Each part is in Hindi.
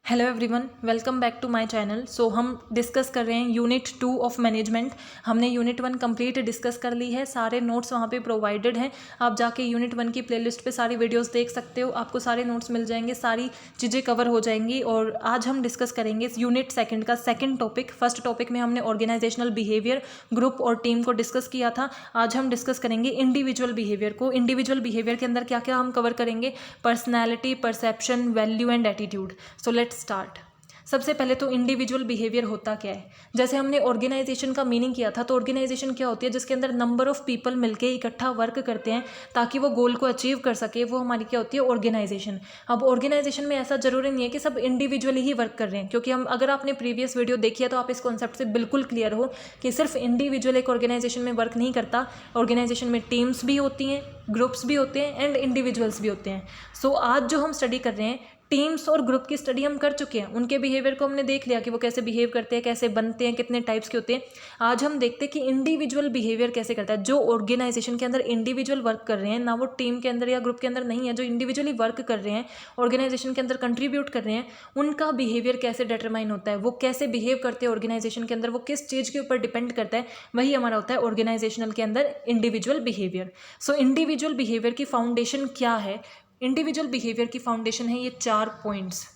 Hello everyone, welcome back to my channel. So हम डिस्कस कर रहे हैं यूनिट 2 ऑफ मैनेजमेंट। हमने यूनिट 1 कंप्लीट डिस्कस कर ली है। सारे नोट्स वहाँ पे प्रोवाइडेड हैं। आप जाके यूनिट 1 की प्लेलिस्ट पे सारी वीडियोस देख सकते हो। आपको सारे नोट्स मिल जाएंगे, सारी चीज़ें कवर हो जाएंगी। और आज हम डिस्कस करेंगे इस यूनिट 2 का सेकेंड टॉपिक। फर्स्ट टॉपिक में हमने ऑर्गेनाइजेशनल बिहेवियर, ग्रुप और टीम को डिस्कस किया था। आज हम डिस्कस करेंगे इंडिविजुअल बिहेवियर को। इंडिविजुअल बिहेवियर के अंदर क्या क्या हम कवर करेंगे? Personality, perception, value and attitude. So let's start. सबसे पहले तो इंडिविजुअल बिहेवियर होता क्या है? जैसे हमने ऑर्गेनाइजेशन का मीनिंग किया था, तो ऑर्गेनाइजेशन क्या होती है? जिसके अंदर नंबर ऑफ पीपल मिलके इकट्ठा वर्क करते हैं ताकि वो गोल को अचीव कर सके, वो हमारी क्या होती है? ऑर्गेनाइजेशन। अब ऑर्गेनाइजेशन में ऐसा जरूरी नहीं है कि सब इंडिविजुअली ही वर्क कर रहे हैं, क्योंकि हम अगर आपने प्रीवियस वीडियो देखी है तो आप इस कॉन्सेप्ट से बिल्कुल क्लियर हो कि सिर्फ इंडिविजुअल एक ऑर्गेनाइजेशन में वर्क नहीं करता। ऑर्गेनाइजेशन में टीम्स भी होती हैं, ग्रुप्स भी होते हैं एंड इंडिविजुअल्स भी होते हैं। सो आज जो हम स्टडी कर रहे हैं, टीम्स और ग्रुप की स्टडी हम कर चुके हैं। उनके बिहेवियर को हमने देख लिया कि वो कैसे बिहेव करते हैं, कैसे बनते हैं, कितने टाइप्स के होते हैं। आज हम देखते हैं कि इंडिविजुअल बिहेवियर कैसे करता है। जो ऑर्गेनाइजेशन के अंदर इंडिविजुअल वर्क कर रहे हैं, ना वो टीम के अंदर या ग्रुप के अंदर नहीं है, जो इंडिविजुअली वर्क कर रहे हैं, ऑर्गेनाइजेशन के अंदर कंट्रीब्यूट कर रहे हैं, उनका बिहेवियर कैसे डिटरमाइन होता है, वो कैसे बिहेव करते हैं ऑर्गेनाइजेशन के अंदर, वो किस चीज़ के ऊपर डिपेंड करता है, वही हमारा होता है ऑर्गेनाइजेशनल के अंदर individual behaviour. So individual behaviour की फाउंडेशन क्या है? इंडिविजुअल बिहेवियर की फाउंडेशन है ये 4 पॉइंट्स।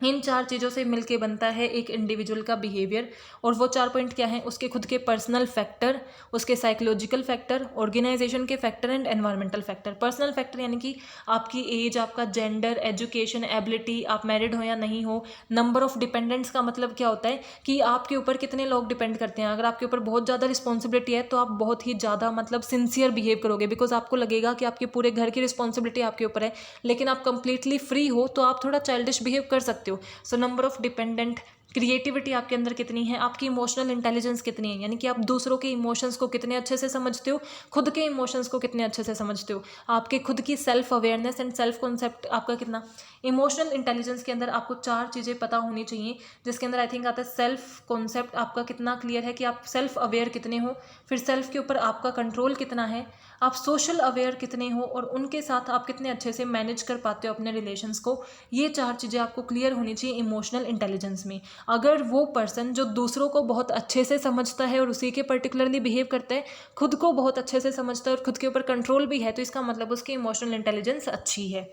इन 4 चीज़ों से मिलके बनता है एक इंडिविजुअल का बिहेवियर। और वो 4 पॉइंट क्या हैं? उसके खुद के पर्सनल फैक्टर, उसके साइकोलॉजिकल फैक्टर, ऑर्गेनाइजेशन के factor and environmental factor. Personal factor यानी कि आपकी एज, आपका जेंडर, एजुकेशन, एबिलिटी, आप मैरिड हो या नहीं हो। नंबर ऑफ डिपेंडेंट्स का मतलब क्या होता है कि आपके ऊपर कितने लोग डिपेंड करते हैं। अगर आपके ऊपर बहुत ज़्यादा रिस्पॉन्सिबिलिटी है तो आप बहुत ही ज़्यादा मतलब सिंसियर बिहेव करोगे, बिकॉज आपको लगेगा कि आपके पूरे घर की रिस्पॉन्सिबिलिटी आपके ऊपर है। लेकिन आप कंप्लीटली फ्री हो तो आप थोड़ा चाइल्डिश बिहेव कर सकते हो। So number of dependent, creativity आपके अंदर कितनी है, आपकी इमोशनल इंटेलिजेंस कितनी है, यानी कि आप दूसरों के इमोशंस को कितने अच्छे से समझते हो, खुद के इमोशंस को कितने अच्छे से समझते हो, आपके खुद की self awareness and self concept आपका कितना। इमोशनल इंटेलिजेंस के अंदर आपको 4 चीज़ें पता होनी चाहिए, जिसके अंदर आई थिंक आता है सेल्फ कॉन्सेप्ट आपका कितना क्लियर है कि आप सेल्फ अवेयर कितने हो, फिर सेल्फ के ऊपर आपका कंट्रोल कितना है, आप सोशल अवेयर कितने हो और उनके साथ आप कितने अच्छे से मैनेज कर पाते हो अपने रिलेशंस को। ये 4 चीज़ें आपको क्लियर होनी चाहिए इमोशनल इंटेलिजेंस में। अगर वो पर्सन जो दूसरों को बहुत अच्छे से समझता है और उसी के पर्टिकुलरली बिहेव करता है, खुद को बहुत अच्छे से समझता है और खुद के ऊपर कंट्रोल भी है, तो इसका मतलब उसकी इमोशनल इंटेलिजेंस अच्छी है।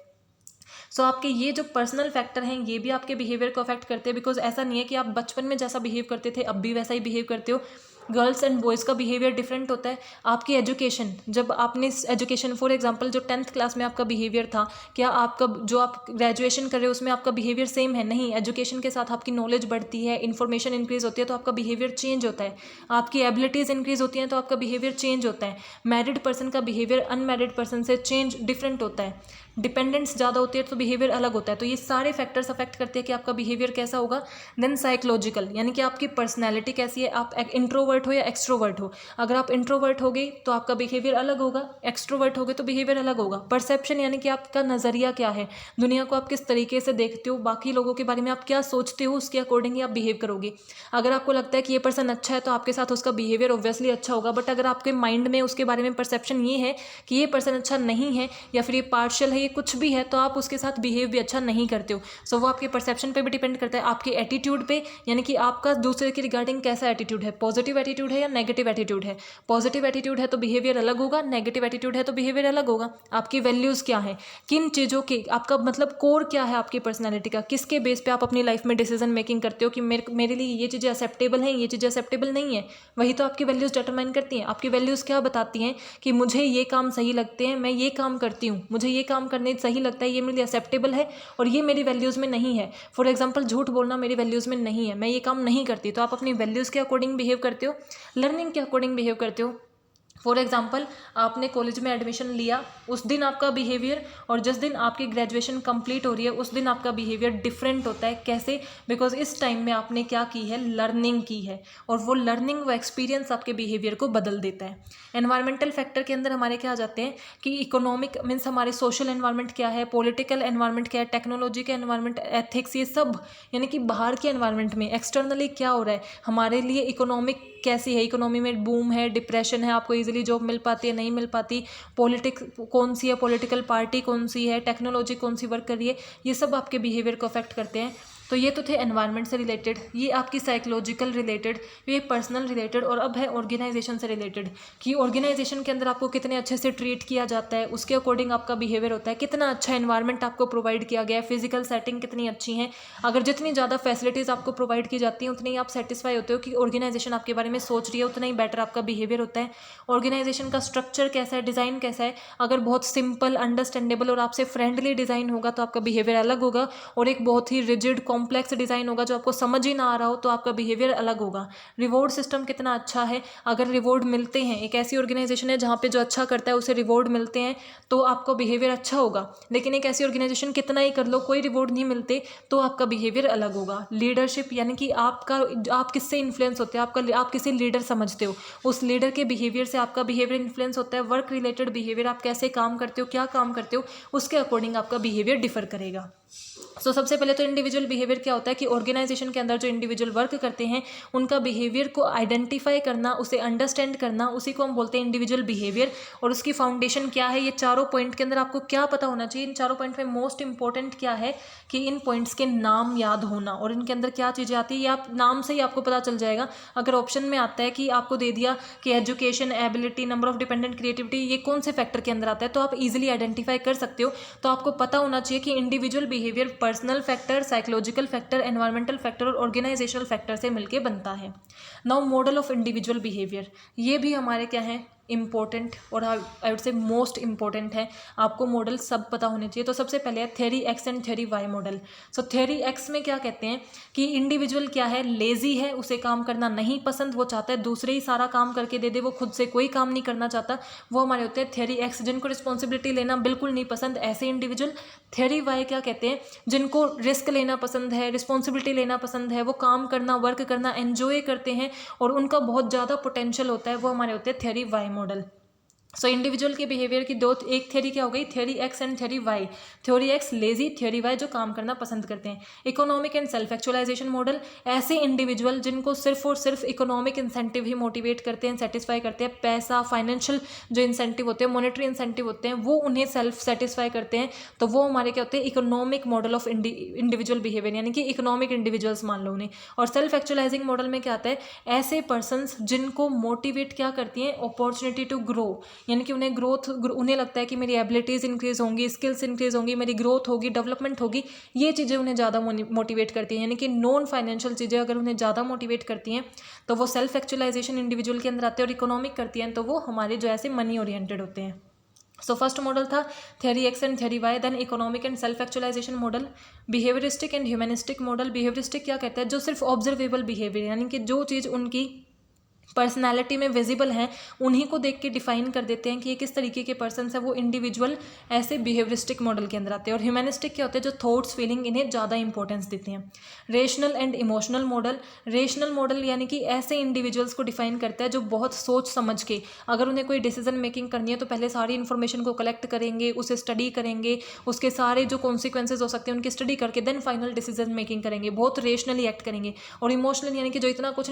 सो आपके ये जो पर्सनल फैक्टर हैं ये भी आपके बिहेवियर को अफेक्ट करते हैं, बिकॉज ऐसा नहीं है कि आप बचपन में जैसा बिहेव करते थे अब भी वैसा ही बिहेव करते हो। गर्ल्स एंड बॉयज़ का बिहेवियर डिफरेंट होता है। आपकी एजुकेशन, जब आपने एजुकेशन फॉर एग्जांपल जो 10th क्लास में आपका बिहेवियर था, क्या आपका जो आप ग्रेजुएशन कर रहे हो उसमें आपका बिहेवियर सेम है? नहीं। एजुकेशन के साथ आपकी नॉलेज बढ़ती है, इन्फॉर्मेशन इंक्रीज होती है, तो आपका बिहेवियर चेंज होता है। आपकी एबिलिटीज़ इंक्रीज होती हैं तो आपका बिहेवियर चेंज होता है। मैरिड पर्सन का बिहेवियर अनमैरिड पर्सन से चेंज डिफरेंट होता है। डिपेंडेंस ज़्यादा होती है तो बिहेवियर अलग होता है। तो ये सारे फैक्टर्स अफेक्ट करते हैं कि आपका बिहेवियर कैसा होगा। देन साइकोलॉजिकल, यानी कि आपकी पर्सनैलिटी कैसी है, आप इंट्रोवर्ट हो या एक्सट्रोवर्ट हो। अगर आप इंट्रोवर्ट होगे तो आपका बिहेवियर अलग होगा, एक्सट्रोवर्ट होगे तो बिहेवियर अलग होगा। परसेप्शन, यानी कि आपका नज़रिया क्या है, दुनिया को आप किस तरीके से देखते हो, बाकी लोगों के बारे में आप क्या सोचते हो, उसके अकॉर्डिंग ही आप बिहेव करोगे। अगर आपको लगता है कि ये पर्सन अच्छा है तो आपके साथ उसका बिहेवियर ऑब्वियसली अच्छा होगा। बट अगर आपके माइंड में उसके बारे में परसेप्शन ये है कि ये पर्सन अच्छा नहीं है या फिर ये पार्शियल है, कुछ भी है, तो आप उसके साथ बिहेव भी अच्छा नहीं करते हो। सो वो आपके परसेप्शन पे भी डिपेंड करता है, आपके एटीट्यूड पे, यानी कि आपका दूसरे के रिगार्डिंग कैसा एटीट्यूड है, पॉजिटिव एटीट्यूड है या नेगेटिव एटीट्यूड है। पॉजिटिव एटीट्यूड है तो बिहेवियर अलग होगा, नेगेटिव एटीट्यूड है तो बिहेवियर अलग होगा। आपकी वैल्यूज़ क्या है, किन चीज़ों के, आपका मतलब कोर क्या है आपकी पर्सनैलिटी का, किसके बेस पे आप अपनी लाइफ में डिसीजन मेकिंग करते हो कि मेरे लिए ये चीज़ें एक्सेप्टेबल हैं, ये चीज़ें एक्सेप्टेबल नहीं है। वही तो आपकी वैल्यूज़ डिटरमाइन करती हैं। आपकी वैल्यूज़ क्या बताती हैं कि मुझे ये काम सही लगते हैं, मैं ये काम करती हूँ, मुझे ये काम करने सही लगता है, ये मेरे लिए एक्सेप्टेबल है और ये मेरी वैल्यूज़ में नहीं है। फॉर एग्जांपल झूठ बोलना मेरी वैल्यूज़ में नहीं है, मैं ये काम नहीं करती, तो आप अपनी वैल्यूज़ के अकॉर्डिंग बिहेव करते हो, लर्निंग के अकॉर्डिंग बिहेव करते हो। फॉर एग्जाम्पल आपने कॉलेज में एडमिशन लिया, उस दिन आपका बिहेवियर और जिस दिन आपकी ग्रेजुएशन कंप्लीट हो रही है उस दिन आपका बिहेवियर डिफरेंट होता है। कैसे? बिकॉज इस टाइम में आपने क्या की है, लर्निंग की है, और वो लर्निंग, वो एक्सपीरियंस आपके बिहेवियर को बदल देता है। एनवायरमेंटल फैक्टर के अंदर हमारे क्या आ जाते हैं कि इकोनॉमिक मीन्स हमारे सोशल एनवायरनमेंट क्या है, पॉलिटिकल एनवायरनमेंट क्या है, टेक्नोलॉजी का एनवायरनमेंट, एथिक्स, ये सब, यानी कि बाहर के एनवायरनमेंट में एक्सटर्नली क्या हो रहा है हमारे लिए। इकोनॉमिक कैसी है, इकोनॉमी में बूम है, डिप्रेशन है, आपको इजीली जॉब मिल पाती है, नहीं मिल पाती, पॉलिटिक्स कौन सी है, पॉलिटिकल पार्टी कौन सी है, टेक्नोलॉजी कौन सी वर्क कर रही है, ये सब आपके बिहेवियर को अफेक्ट करते हैं। तो ये तो थे एनवायरनमेंट से रिलेटेड, ये आपकी साइकोलॉजिकल रिलेटेड, ये पर्सनल रिलेटेड, और अब है ऑर्गेनाइजेशन से रिलेटेड कि ऑर्गेनाइजेशन के अंदर आपको कितने अच्छे से ट्रीट किया जाता है, उसके अकॉर्डिंग आपका बिहेवियर होता है, कितना अच्छा एनवायरनमेंट आपको प्रोवाइड किया गया है, फिजिकल सेटिंग कितनी अच्छी है। अगर जितनी ज़्यादा फैसिलिटीज़ आपको प्रोवाइड की जाती हैं उतनी आप सेटिस्फाई होते हो कि ऑर्गेनाइजेशन आपके बारे में सोच रही है, उतना ही बेटर आपका बिहेवियर होता है। ऑर्गेनाइजेशन का स्ट्रक्चर कैसा है, डिज़ाइन कैसा है, अगर बहुत सिंपल, अंडरस्टैंडेबल और आपसे फ्रेंडली डिज़ाइन होगा तो आपका बिहेवियर अलग होगा, और एक बहुत ही रिजिड कॉम्प्लेक्स डिज़ाइन होगा जो आपको समझ ही ना आ रहा हो तो आपका बिहेवियर अलग होगा। रिवॉर्ड सिस्टम कितना अच्छा है, अगर रिवॉर्ड मिलते हैं, एक ऐसी ऑर्गेनाइजेशन है जहाँ पे जो अच्छा करता है उसे रिवॉर्ड मिलते हैं तो आपका बिहेवियर अच्छा होगा। लेकिन एक ऐसी ऑर्गेनाइजेशन कितना ही कर लो, कोई रिवॉर्ड नहीं मिलते तो आपका बिहेवियर अलग होगा। लीडरशिप यानी कि आप किससे इन्फ्लुएंस होते हैं, आप किसी लीडर समझते हो, उस लीडर के बिहेवियर से आपका बिहेवियर इन्फ्लुएंस होता है। वर्क रिलेटेड बिहेवियर, आप कैसे काम करते हो, क्या काम करते हो, उसके अकॉर्डिंग आपका बिहेवियर डिफर करेगा। सो सबसे पहले तो इंडिविजुअल बिहेवियर क्या होता है कि ऑर्गेनाइजेशन के अंदर जो इंडिविजुअल वर्क करते हैं उनका बिहेवियर को आइडेंटिफाई करना, उसे अंडरस्टैंड करना, उसी को हम बोलते हैं इंडिविजुअल बिहेवियर। और उसकी फाउंडेशन क्या है, ये चारों पॉइंट के अंदर आपको क्या पता होना चाहिए। इन चारों पॉइंट में मोस्ट इंपॉर्टेंट क्या है कि इन पॉइंट्स के नाम याद होना, और इनके अंदर क्या चीज़ें आती है ये आप नाम से ही आपको पता चल जाएगा। अगर ऑप्शन में आता है कि आपको दे दिया कि education, ability, number of dependent, creativity, ये कौन से फैक्टर के अंदर आता है तो आप इजीली आइडेंटिफाई कर सकते हो। तो आपको पता होना चाहिए कि individual behaviour personal factor, psychological factor, environmental factor और ऑर्गेनाइजेशनल फैक्टर से मिलकर बनता है। Now model of individual behaviour, ये भी हमारे क्या है इंपॉर्टेंट, और I would say most important है। आपको मॉडल सब पता होने चाहिए। तो सबसे पहले है theory X and theory Y model. So theory X में क्या कहते हैं कि इंडिविजुअल क्या है, लेजी है, उसे काम करना नहीं पसंद, वो चाहता है दूसरे ही सारा काम करके दे दे, वो खुद से कोई काम नहीं करना चाहता, वो हमारे होते हैं थ्योरी एक्स, जिनको रिस्पॉन्सिबिलिटी लेना बिल्कुल नहीं पसंद, ऐसे इंडिविजुअल। थ्योरी वाई क्या कहते हैं, जिनको रिस्क लेना पसंद है, रिस्पॉन्सिबिलिटी लेना पसंद है, वो काम करना, वर्क करना एंजॉय करते हैं और उनका बहुत ज़्यादा पोटेंशियल होता है, वो हमारे होते हैं theory Y model. So individual के बिहेवियर की दो, एक थ्योरी क्या हो गई, theory X and theory Y. Theory X lazy, theory Y जो काम करना पसंद करते हैं। Economic and self actualisation model, ऐसे इंडिविजुअल जिनको सिर्फ और सिर्फ इकोनॉमिक इंसेंटिव ही मोटिवेट करते हैं, सेटिस्फाई करते हैं, पैसा, फाइनेंशियल जो इंसेंटिव होते हैं, मॉनेटरी इंसेंटिव होते हैं, वो उन्हें सेल्फ सेटिस्फाई करते हैं, तो वो हमारे क्या होते हैं economic model of individual behaviour, यानी कि इकोनॉमिक इंडिविजुअल्स मान लो उन्हें। और सेल्फ एक्चुअलाइजिंग मॉडल में क्या आता है, ऐसे पर्सनस जिनको मोटिवेट क्या करती हैं, अपॉर्चुनिटी टू ग्रो, यानी कि उन्हें लगता है कि मेरी एबिलिटीज़ इंक्रीज़ होंगी, स्किल्स इंक्रीज़ होंगी, मेरी ग्रोथ होगी, डेवलपमेंट होगी, ये चीज़ें उन्हें ज़्यादा मोटिवेट करती हैं। यानी कि नॉन फाइनेंशियल चीज़ें अगर उन्हें ज़्यादा मोटिवेट करती हैं तो वो सेल्फ एक्चुअलाइजेशन इंडिविजुअल के अंदर आते हैं, और इकोनॉमिक करती हैं तो वो हमारे जो ऐसे मनी ओरिएंटेड होते हैं। सो फर्स्ट मॉडल था theory X and theory Y, then economic and self actualisation model. Behaviouristic and humanistic model, behaviouristic क्या कहता है, जो सिर्फ ऑब्जर्वेबल बिहेवियर, यानी कि जो चीज़ उनकी पर्सनैलिटी में विजिबल हैं उन्हीं को देख के डिफाइन कर देते हैं कि ये किस तरीके के पर्सन है, वो इंडिविजुअल ऐसे बिहेवियरिस्टिक मॉडल के अंदर आते हैं। और ह्यूमनिस्टिक क्या होते हैं, जो थॉट्स फीलिंग इन्हें ज़्यादा इंपॉर्टेंस देते हैं। Rational and emotional model, rational model यानी कि ऐसे इंडिविजुअल्स को डिफाइन करता है जो बहुत सोच समझ के, अगर उन्हें कोई डिसीजन मेकिंग करनी है तो पहले सारी इन्फॉर्मेशन को कलेक्ट करेंगे, उसे स्टडी करेंगे, उसके सारे जो कॉन्सिक्वेंसेज हो सकते हैं उनकी स्टडी करके देन फाइनल डिसीजन मेकिंग करेंगे, बहुत रेशनली एक्ट करेंगे। और इमोशनल यानी कि जो इतना कुछ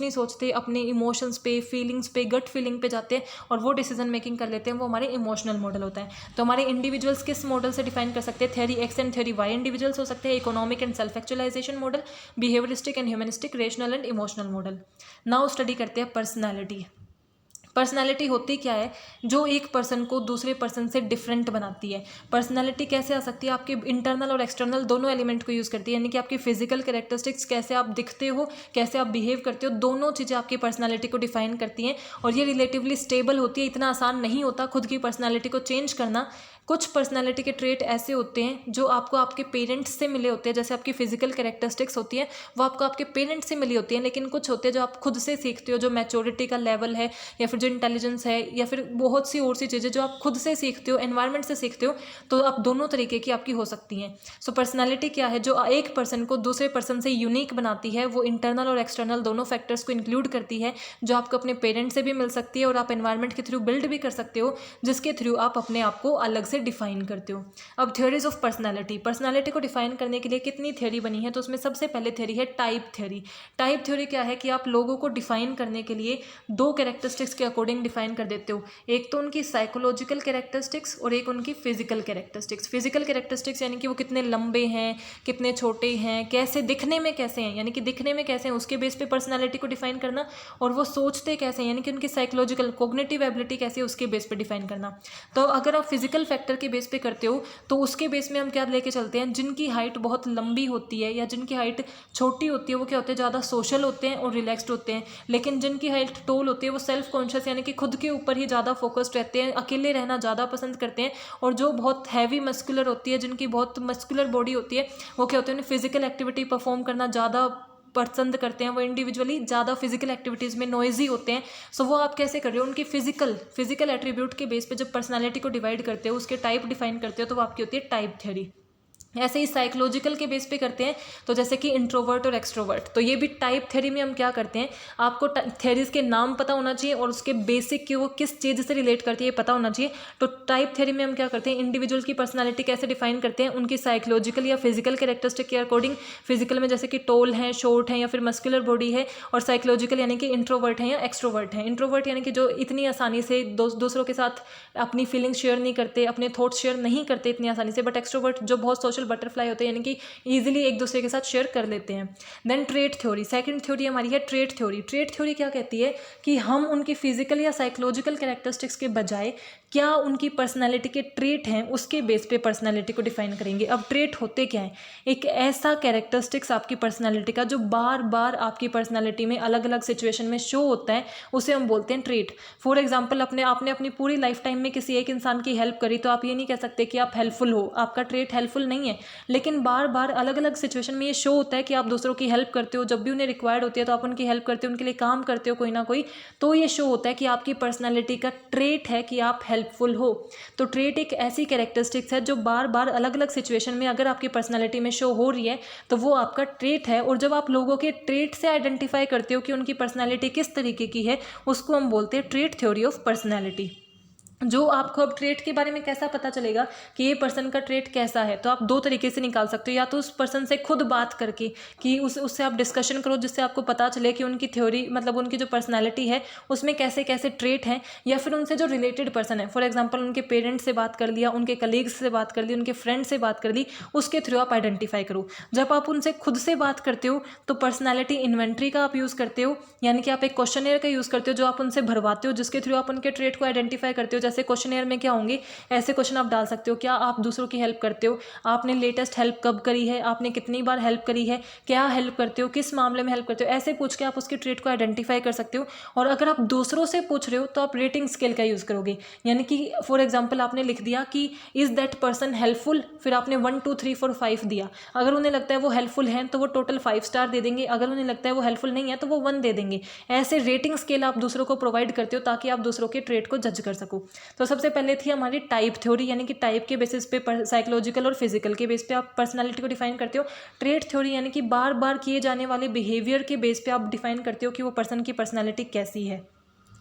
नहीं सोचते, अपने इमोशंस पे, फीलिंग्स पे, गट फीलिंग पे जाते हैं और वो डिसीजन मेकिंग कर लेते हैं, वो हमारे इमोशनल मॉडल होता है। तो हमारे इंडिविजुअल्स किस मॉडल से डिफाइन कर सकते हैं, theory X and theory Y individuals हो सकते हैं, economic and self actualisation model, behaviouristic and humanistic, rational and emotional model. Now study करते हैं पर्सनैलिटी। पर्सनैलिटी होती क्या है, जो एक पर्सन को दूसरे पर्सन से डिफरेंट बनाती है। पर्सनैलिटी कैसे आ सकती है, आपके इंटरनल और एक्सटर्नल दोनों एलिमेंट को यूज़ करती है, यानी कि आपकी फिजिकल कैरेक्टरिस्टिक्स, कैसे आप दिखते हो, कैसे आप बिहेव करते हो, दोनों चीज़ें आपकी पर्सनैलिटी को डिफाइन करती हैं। और ये रिलेटिवली स्टेबल होती है, इतना आसान नहीं होता खुद की पर्सनैलिटी को चेंज करना। कुछ पर्सनैलिटी के ट्रेट ऐसे होते हैं जो आपको आपके पेरेंट्स से मिले होते हैं, जैसे आपकी फिजिकल कैरेक्टरिस्टिक्स होती है वो आपको आपके पेरेंट्स से मिली होती है, लेकिन कुछ होते हैं जो आप खुद से सीखते हो, जो मैच्योरिटी का लेवल है या फिर जो इंटेलिजेंस है या फिर बहुत सी और सी चीज़ें जो आप खुद से सीखते हो, एनवायरनमेंट से सीखते हो, तो आप दोनों तरीके की आपकी हो सकती हैं। सो पर्सनैलिटी क्या है, जो एक पर्सन को दूसरे पर्सन से यूनिक बनाती है, वो इंटरनल और एक्सटर्नल दोनों फैक्टर्स को इंक्लूड करती है, जो आपको अपने पेरेंट्स से भी मिल सकती है और आप एनवायरनमेंट के थ्रू बिल्ड भी कर सकते हो, जिसके थ्रू आप अपने आप को अलग से डिफाइन करते हो। अब थ्योरीज ऑफ पर्सनैलिटी, पर्सनैलिटी को डिफाइन करने के लिए कितनी थ्योरी बनी है, तो उसमें सबसे पहले थ्योरी है टाइप थ्योरी। टाइप थ्योरी क्या है कि आप लोगों को डिफाइन करने के लिए दो कैरेक्टरिस्टिक्स के अकॉर्डिंग डिफाइन कर देते हो, एक तो उनकी साइकोलॉजिकल कैरेक्टरिस्टिक्स और एक उनकी फिजिकल कैरेक्टरिस्टिक्स। फिजिकल कैरेक्टरिस्टिक्स यानी कि वो कितने लंबे हैं, कितने छोटे हैं, कैसे दिखने में कैसे हैं, यानी कि दिखने में कैसे हैं उसके बेस पे पर्सनैलिटी को डिफाइन करना, और वो सोचते कैसे हैं यानी कि उनकी साइकोलॉजिकल कोग्निटिव एबिलिटी कैसी है उसके बेस पे डिफाइन करना। तो अगर आप फिजिकल फैक्टर के बेस पे करते हो तो उसके बेस में हम क्या लेके चलते हैं, जिनकी हाइट बहुत लंबी होती है या जिनकी हाइट छोटी होती है वो क्या होते हैं, ज़्यादा सोशल होते हैं और रिलैक्स्ड होते हैं। लेकिन जिनकी हाइट टोल होती है वो सेल्फ कॉन्शियस यानी कि खुद के ऊपर ही ज़्यादा फोकस्ड रहते हैं, अकेले रहना ज़्यादा पसंद करते हैं। और जो बहुत हैवी मस्कुलर होती है, जिनकी बहुत मस्कुलर बॉडी होती है, वो क्या होते हैं, फिजिकल एक्टिविटी परफॉर्म करना ज़्यादा पसंद करते हैं, वो इंडिविजुअली ज़्यादा फिजिकल एक्टिविटीज़ में नॉइजी होते हैं। सो वो आप कैसे कर रहे हो, उनकी फिजिकल एट्रीब्यूट के बेस पे जब पर्सनालिटी को डिवाइड करते हो, उसके टाइप डिफाइन करते हो, तो वो आपकी होती है टाइप थ्योरी। ऐसे ही साइकोलॉजिकल के बेस पे करते हैं, तो जैसे कि इंट्रोवर्ट और एक्सट्रोवर्ट, तो ये भी टाइप थ्योरी में हम क्या करते हैं, आपको थ्योरीज के नाम पता होना चाहिए और उसके बेसिक कि वो किस चीज़ से रिलेट करती है पता होना चाहिए। तो टाइप थ्योरी में हम क्या करते हैं, इंडिविजुअल की पर्सनालिटी कैसे डिफाइन करते हैं, उनकी साइकोलॉजिकल या फिजिकल कैरेक्टरिस्टिक के अकॉर्डिंग। फिजिकल में जैसे कि टोल हैं, शॉर्ट हैं या फिर मस्कुलर बॉडी है, और साइकोलॉजिकल यानी कि इंट्रोवर्ट हैं या एक्सट्रोवर्ट हैं। इंट्रोवर्ट यानी कि जो इतनी आसानी से दूसरों के साथ अपनी फीलिंग्स शेयर नहीं करते, अपने थॉट्स शेयर नहीं करते इतनी आसानी से, बट एक्सट्रोवर्ट जो बहुत सोशल बटरफ्लाई होते हैं यानी कि ईजिली एक दूसरे के साथ शेयर कर लेते हैं। Then trait theory, second theory हमारी है ट्रेट थ्योरी। ट्रेट थ्योरी क्या कहती है कि हम उनकी फिजिकल या साइकोलॉजिकल कैरेक्टरिस्टिक्स के बजाय क्या उनकी पर्सनैलिटी के ट्रेट हैं उसके बेस पे पर्सनैलिटी को डिफाइन करेंगे। अब ट्रेट होते क्या है, एक ऐसा कैरेक्टरिस्टिक्स आपकी पर्सनैलिटी का जो बार बार आपकी पर्सनैलिटी में अलग अलग सिचुएशन में शो होता है, उसे हम बोलते हैं ट्रेट। फॉर एग्जाम्पल, आपने अपनी पूरी लाइफ टाइम में किसी एक इंसान की हेल्प करी, तो आप ये नहीं कह सकते कि आप हेल्पफुल हो, आपका ट्रेट हेल्पफुल नहीं है। लेकिन बार बार अलग अलग सिचुएशन में ये शो होता है कि आप दूसरों की हेल्प करते हो, जब भी उन्हें रिक्वायर्ड होती है तो आप उनकी हेल्प करते हो, उनके लिए काम करते हो कोई ना कोई, तो ये शो होता है कि आपकी पर्सनैलिटी का ट्रेट है कि आप हेल्पफुल हो। तो ट्रेट एक ऐसी कैरेक्टरिस्टिक्स है जो बार बार अलग अलग सिचुएशन में अगर आपकी पर्सनैलिटी में शो हो रही है तो वो आपका ट्रेट है। और जब आप लोगों के ट्रेट से आइडेंटिफाई करते हो कि उनकी पर्सनैलिटी किस तरीके की है, उसको हम बोलते हैं ट्रेट थ्योरी ऑफ पर्सनैलिटी। जो आपको अब ट्रेट के बारे में कैसा पता चलेगा कि ये पर्सन का ट्रेट कैसा है, तो आप दो तरीके से निकाल सकते हो, या तो उस पर्सन से खुद बात करके कि उससे आप डिस्कशन करो जिससे आपको पता चले कि उनकी थ्योरी मतलब उनकी जो पर्सनैलिटी है उसमें कैसे कैसे ट्रेट हैं, या फिर उनसे जो रिलेटेड पर्सन है, फॉर एग्जांपल उनके पेरेंट्स से बात कर लिया, उनके कलीग्स से बात कर ली, उनके फ्रेंड से बात कर ली, उसके थ्रू आप आइडेंटिफाई करो। जब आप उनसे खुद से बात करते हो तो पर्सनैलिटी इन्वेंट्री का आप यूज़ करते हो, यानी कि आप एक क्वेश्चनेयर का यूज़ करते हो जो आप उनसे भरवाते हो, जिसके थ्रू आप उनके ट्रेट को आइडेंटिफाई करते हो। जैसे क्वेश्चनेयर में क्या होंगे, ऐसे क्वेश्चन आप डाल सकते हो, क्या आप दूसरों की हेल्प करते हो, आपने लेटेस्ट हेल्प कब करी है, आपने कितनी बार हेल्प करी है, क्या हेल्प करते हो, किस मामले में हेल्प करते हो, ऐसे पूछ के आप उसके ट्रेट को आइडेंटिफाई कर सकते हो। और अगर आप दूसरों से पूछ रहे हो तो आप रेटिंग स्केल का यूज़ करोगे, यानी कि फॉर एग्जाम्पल आपने लिख दिया कि इज़ दैट पर्सन हेल्पफुल, फिर आपने 1 2 3 4 5 दिया। अगर उन्हें लगता है वो हेल्पफुल हैं तो वो टोटल 5 स्टार दे देंगे, अगर उन्हें लगता है वो हेल्पफुल नहीं है तो वो 1 दे देंगे। ऐसे रेटिंग स्केल आप दूसरों को प्रोवाइड करते हो ताकि आप दूसरों के ट्रेट को जज कर सको। तो सबसे पहले थी हमारी टाइप थ्योरी, यानी कि टाइप के बेसिस पे साइकोलॉजिकल और फिजिकल के बेस पे आप पर्सनालिटी को डिफाइन करते हो। ट्रेट थ्योरी यानी कि बार बार किए जाने वाले बिहेवियर के बेस पे आप डिफाइन करते हो कि वो पर्सन की पर्सनालिटी कैसी है।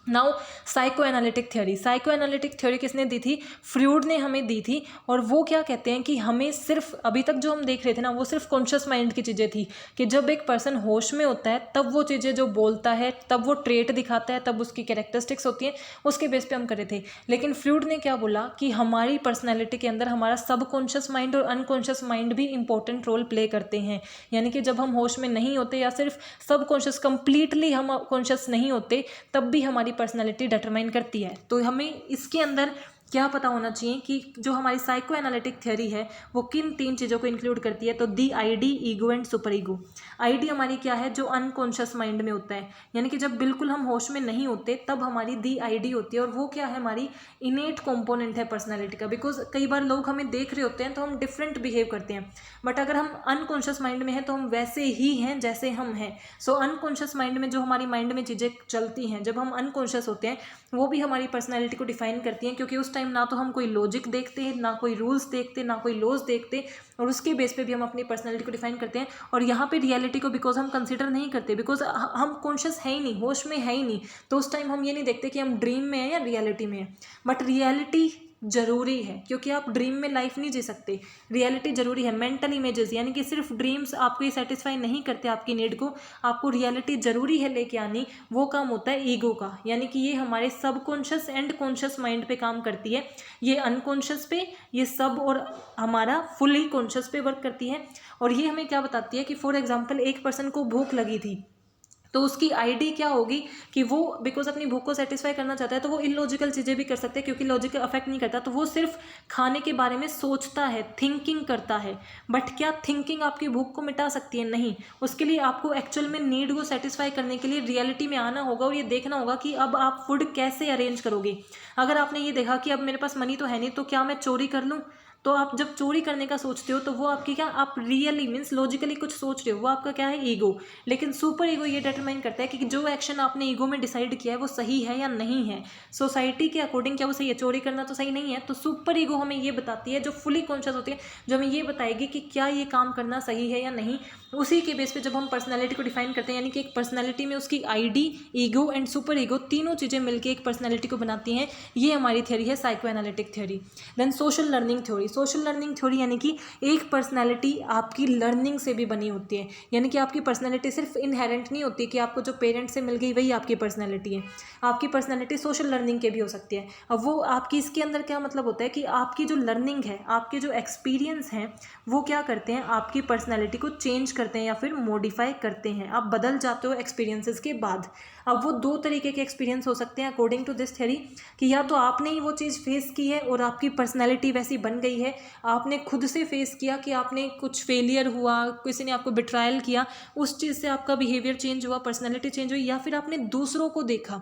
Now psycho analytic theory, psycho analytic theory किसने दी थी, फ्रूड ने हमें दी थी। और वो क्या कहते हैं कि हमें सिर्फ अभी तक जो हम देख रहे थे ना वो सिर्फ कॉन्शियस माइंड की चीज़ें थी, कि जब एक पर्सन होश में होता है तब वो चीज़ें जो बोलता है, तब वो ट्रेट दिखाता है, तब उसकी कैरेक्टरिस्टिक्स होती हैं, उसके बेस पे हम कर रहे थे। लेकिन फ्रूड ने क्या बोला कि हमारी पर्सनैलिटी के अंदर हमारा सबकॉन्शियस माइंड और अनकॉन्शियस माइंड भी इंपॉर्टेंट रोल प्ले करते हैं। यानी कि जब हम होश में नहीं होते या सिर्फ सबकॉन्शियस कंप्लीटली हम कॉन्शियस नहीं होते तब भी हमारी पर्सनैलिटी डिटरमाइन करती है। तो हमें इसके अंदर क्या पता होना चाहिए कि जो हमारी साइको एनालिटिक थ्योरी है वो किन 3 चीज़ों को इंक्लूड करती है। तो the id, ego and super ego. Id हमारी क्या है, जो अनकॉन्शियस माइंड में होता है, यानी कि जब बिल्कुल हम होश में नहीं होते तब हमारी दी आईडी होती है, और वो क्या है, हमारी इनेट कंपोनेंट है पर्सनैलिटी का। बिकॉज कई बार लोग हमें देख रहे होते हैं तो हम डिफरेंट बिहेव करते हैं, बट अगर हम अनकॉन्शियस माइंड में हैं तो हम वैसे ही हैं जैसे हम हैं। सो अनकॉन्शियस माइंड में जो हमारी माइंड में चीज़ें चलती हैं जब हम अनकॉन्शियस होते हैं वो भी हमारी पर्सनैलिटी को डिफाइन करती हैं, क्योंकि उस टाइम ना तो हम कोई लॉजिक देखते हैं, ना कोई रूल्स देखते, ना कोई लॉज देखते, और उसके बेस पे भी हम अपनी पर्सनैलिटी को डिफाइन करते हैं। और यहाँ पे रियलिटी को बिकॉज हम कंसिडर नहीं करते, बिकॉज हम कॉन्शियस है ही नहीं, होश में है ही नहीं, तो उस टाइम हम ये नहीं देखते कि हम ड्रीम में हैं या रियलिटी में हैं। बट रियलिटी जरूरी है, क्योंकि आप ड्रीम में लाइफ नहीं जी सकते, रियलिटी जरूरी है। मेंटल इमेजेस यानी कि सिर्फ ड्रीम्स आपको ये सेटिस्फाई नहीं करते आपकी नीड को, आपको रियलिटी जरूरी है लेके आनी, वो काम होता है ईगो का। यानी कि ये हमारे सबकॉन्शियस एंड कॉन्शियस माइंड पे काम करती है, ये अनकॉन्शियस पे, ये सब और हमारा फुली कॉन्शियस पे वर्क करती है। और ये हमें क्या बताती है कि फॉर एग्जाम्पल एक पर्सन को भूख लगी थी, तो उसकी आईडी क्या होगी कि वो बिकॉज अपनी भूख को सेटिस्फाई करना चाहता है, तो वो इलॉजिकल चीज़ें भी कर सकते हैं क्योंकि लॉजिक अफेक्ट नहीं करता, तो वो सिर्फ खाने के बारे में सोचता है, थिंकिंग करता है। बट क्या थिंकिंग आपकी भूख को मिटा सकती है? नहीं। उसके लिए आपको एक्चुअल में नीड को सेटिस्फाई करने के लिए रियलिटी में आना होगा और ये देखना होगा कि अब आप फूड कैसे अरेंज करोगे। अगर आपने ये देखा कि अब मेरे पास मनी तो है नहीं, तो क्या मैं चोरी कर लूँ, तो आप जब चोरी करने का सोचते हो तो वो आपकी क्या, आप रियली मीन्स लॉजिकली कुछ सोच रहे हो, वो आपका क्या है, ईगो। लेकिन सुपर ईगो ये डिटरमाइन करता है कि जो एक्शन आपने ईगो में डिसाइड किया है वो सही है या नहीं है, सोसाइटी के अकॉर्डिंग क्या वो सही है, चोरी करना तो सही नहीं है। तो सुपर ईगो हमें ये बताती है, जो फुली कॉन्शियस होती है, जो हमें ये बताएगी कि क्या ये काम करना सही है या नहीं। उसी के बेस पे जब हम पर्सनैलिटी को डिफाइन करते हैं, यानी कि एक पर्सनैलिटी में उसकी ID, ego and super ego तीनों चीज़ें मिलकर एक पर्सनैलिटी को बनाती हैं। ये हमारी थ्योरी है psycho analytic theory. Then social learning theory. Social learning theory यानी कि एक पर्सनैलिटी आपकी लर्निंग से भी बनी होती है, यानी कि आपकी पर्सनैलिटी सिर्फ इनहेरेंट नहीं होती कि आपको जो पेरेंट्स से मिल गई वही आपकी पर्सनैलिटी है, आपकी पर्सनैलिटी सोशल लर्निंग के भी हो सकती है। अब वो आपकी इसके अंदर क्या मतलब होता है कि आपकी जो लर्निंग है, आपके जो एक्सपीरियंस हैं, वो क्या करते हैं, आपकी पर्सनैलिटी को चेंज करते हैं या फिर मॉडिफाई करते हैं, आप बदल जाते हो एक्सपीरियंसेस के बाद। अब वो दो तरीके के एक्सपीरियंस हो सकते हैं अकॉर्डिंग टू दिस थ्योरी, कि या तो आपने ही वो चीज़ फेस की है और आपकी पर्सनैलिटी वैसी बन गई है, आपने खुद से फेस किया कि आपने कुछ फेलियर हुआ, किसी ने आपको बिट्रायल किया, उस चीज़ से आपका बिहेवियर चेंज हुआ, पर्सनैलिटी चेंज हुई, या फिर आपने दूसरों को देखा।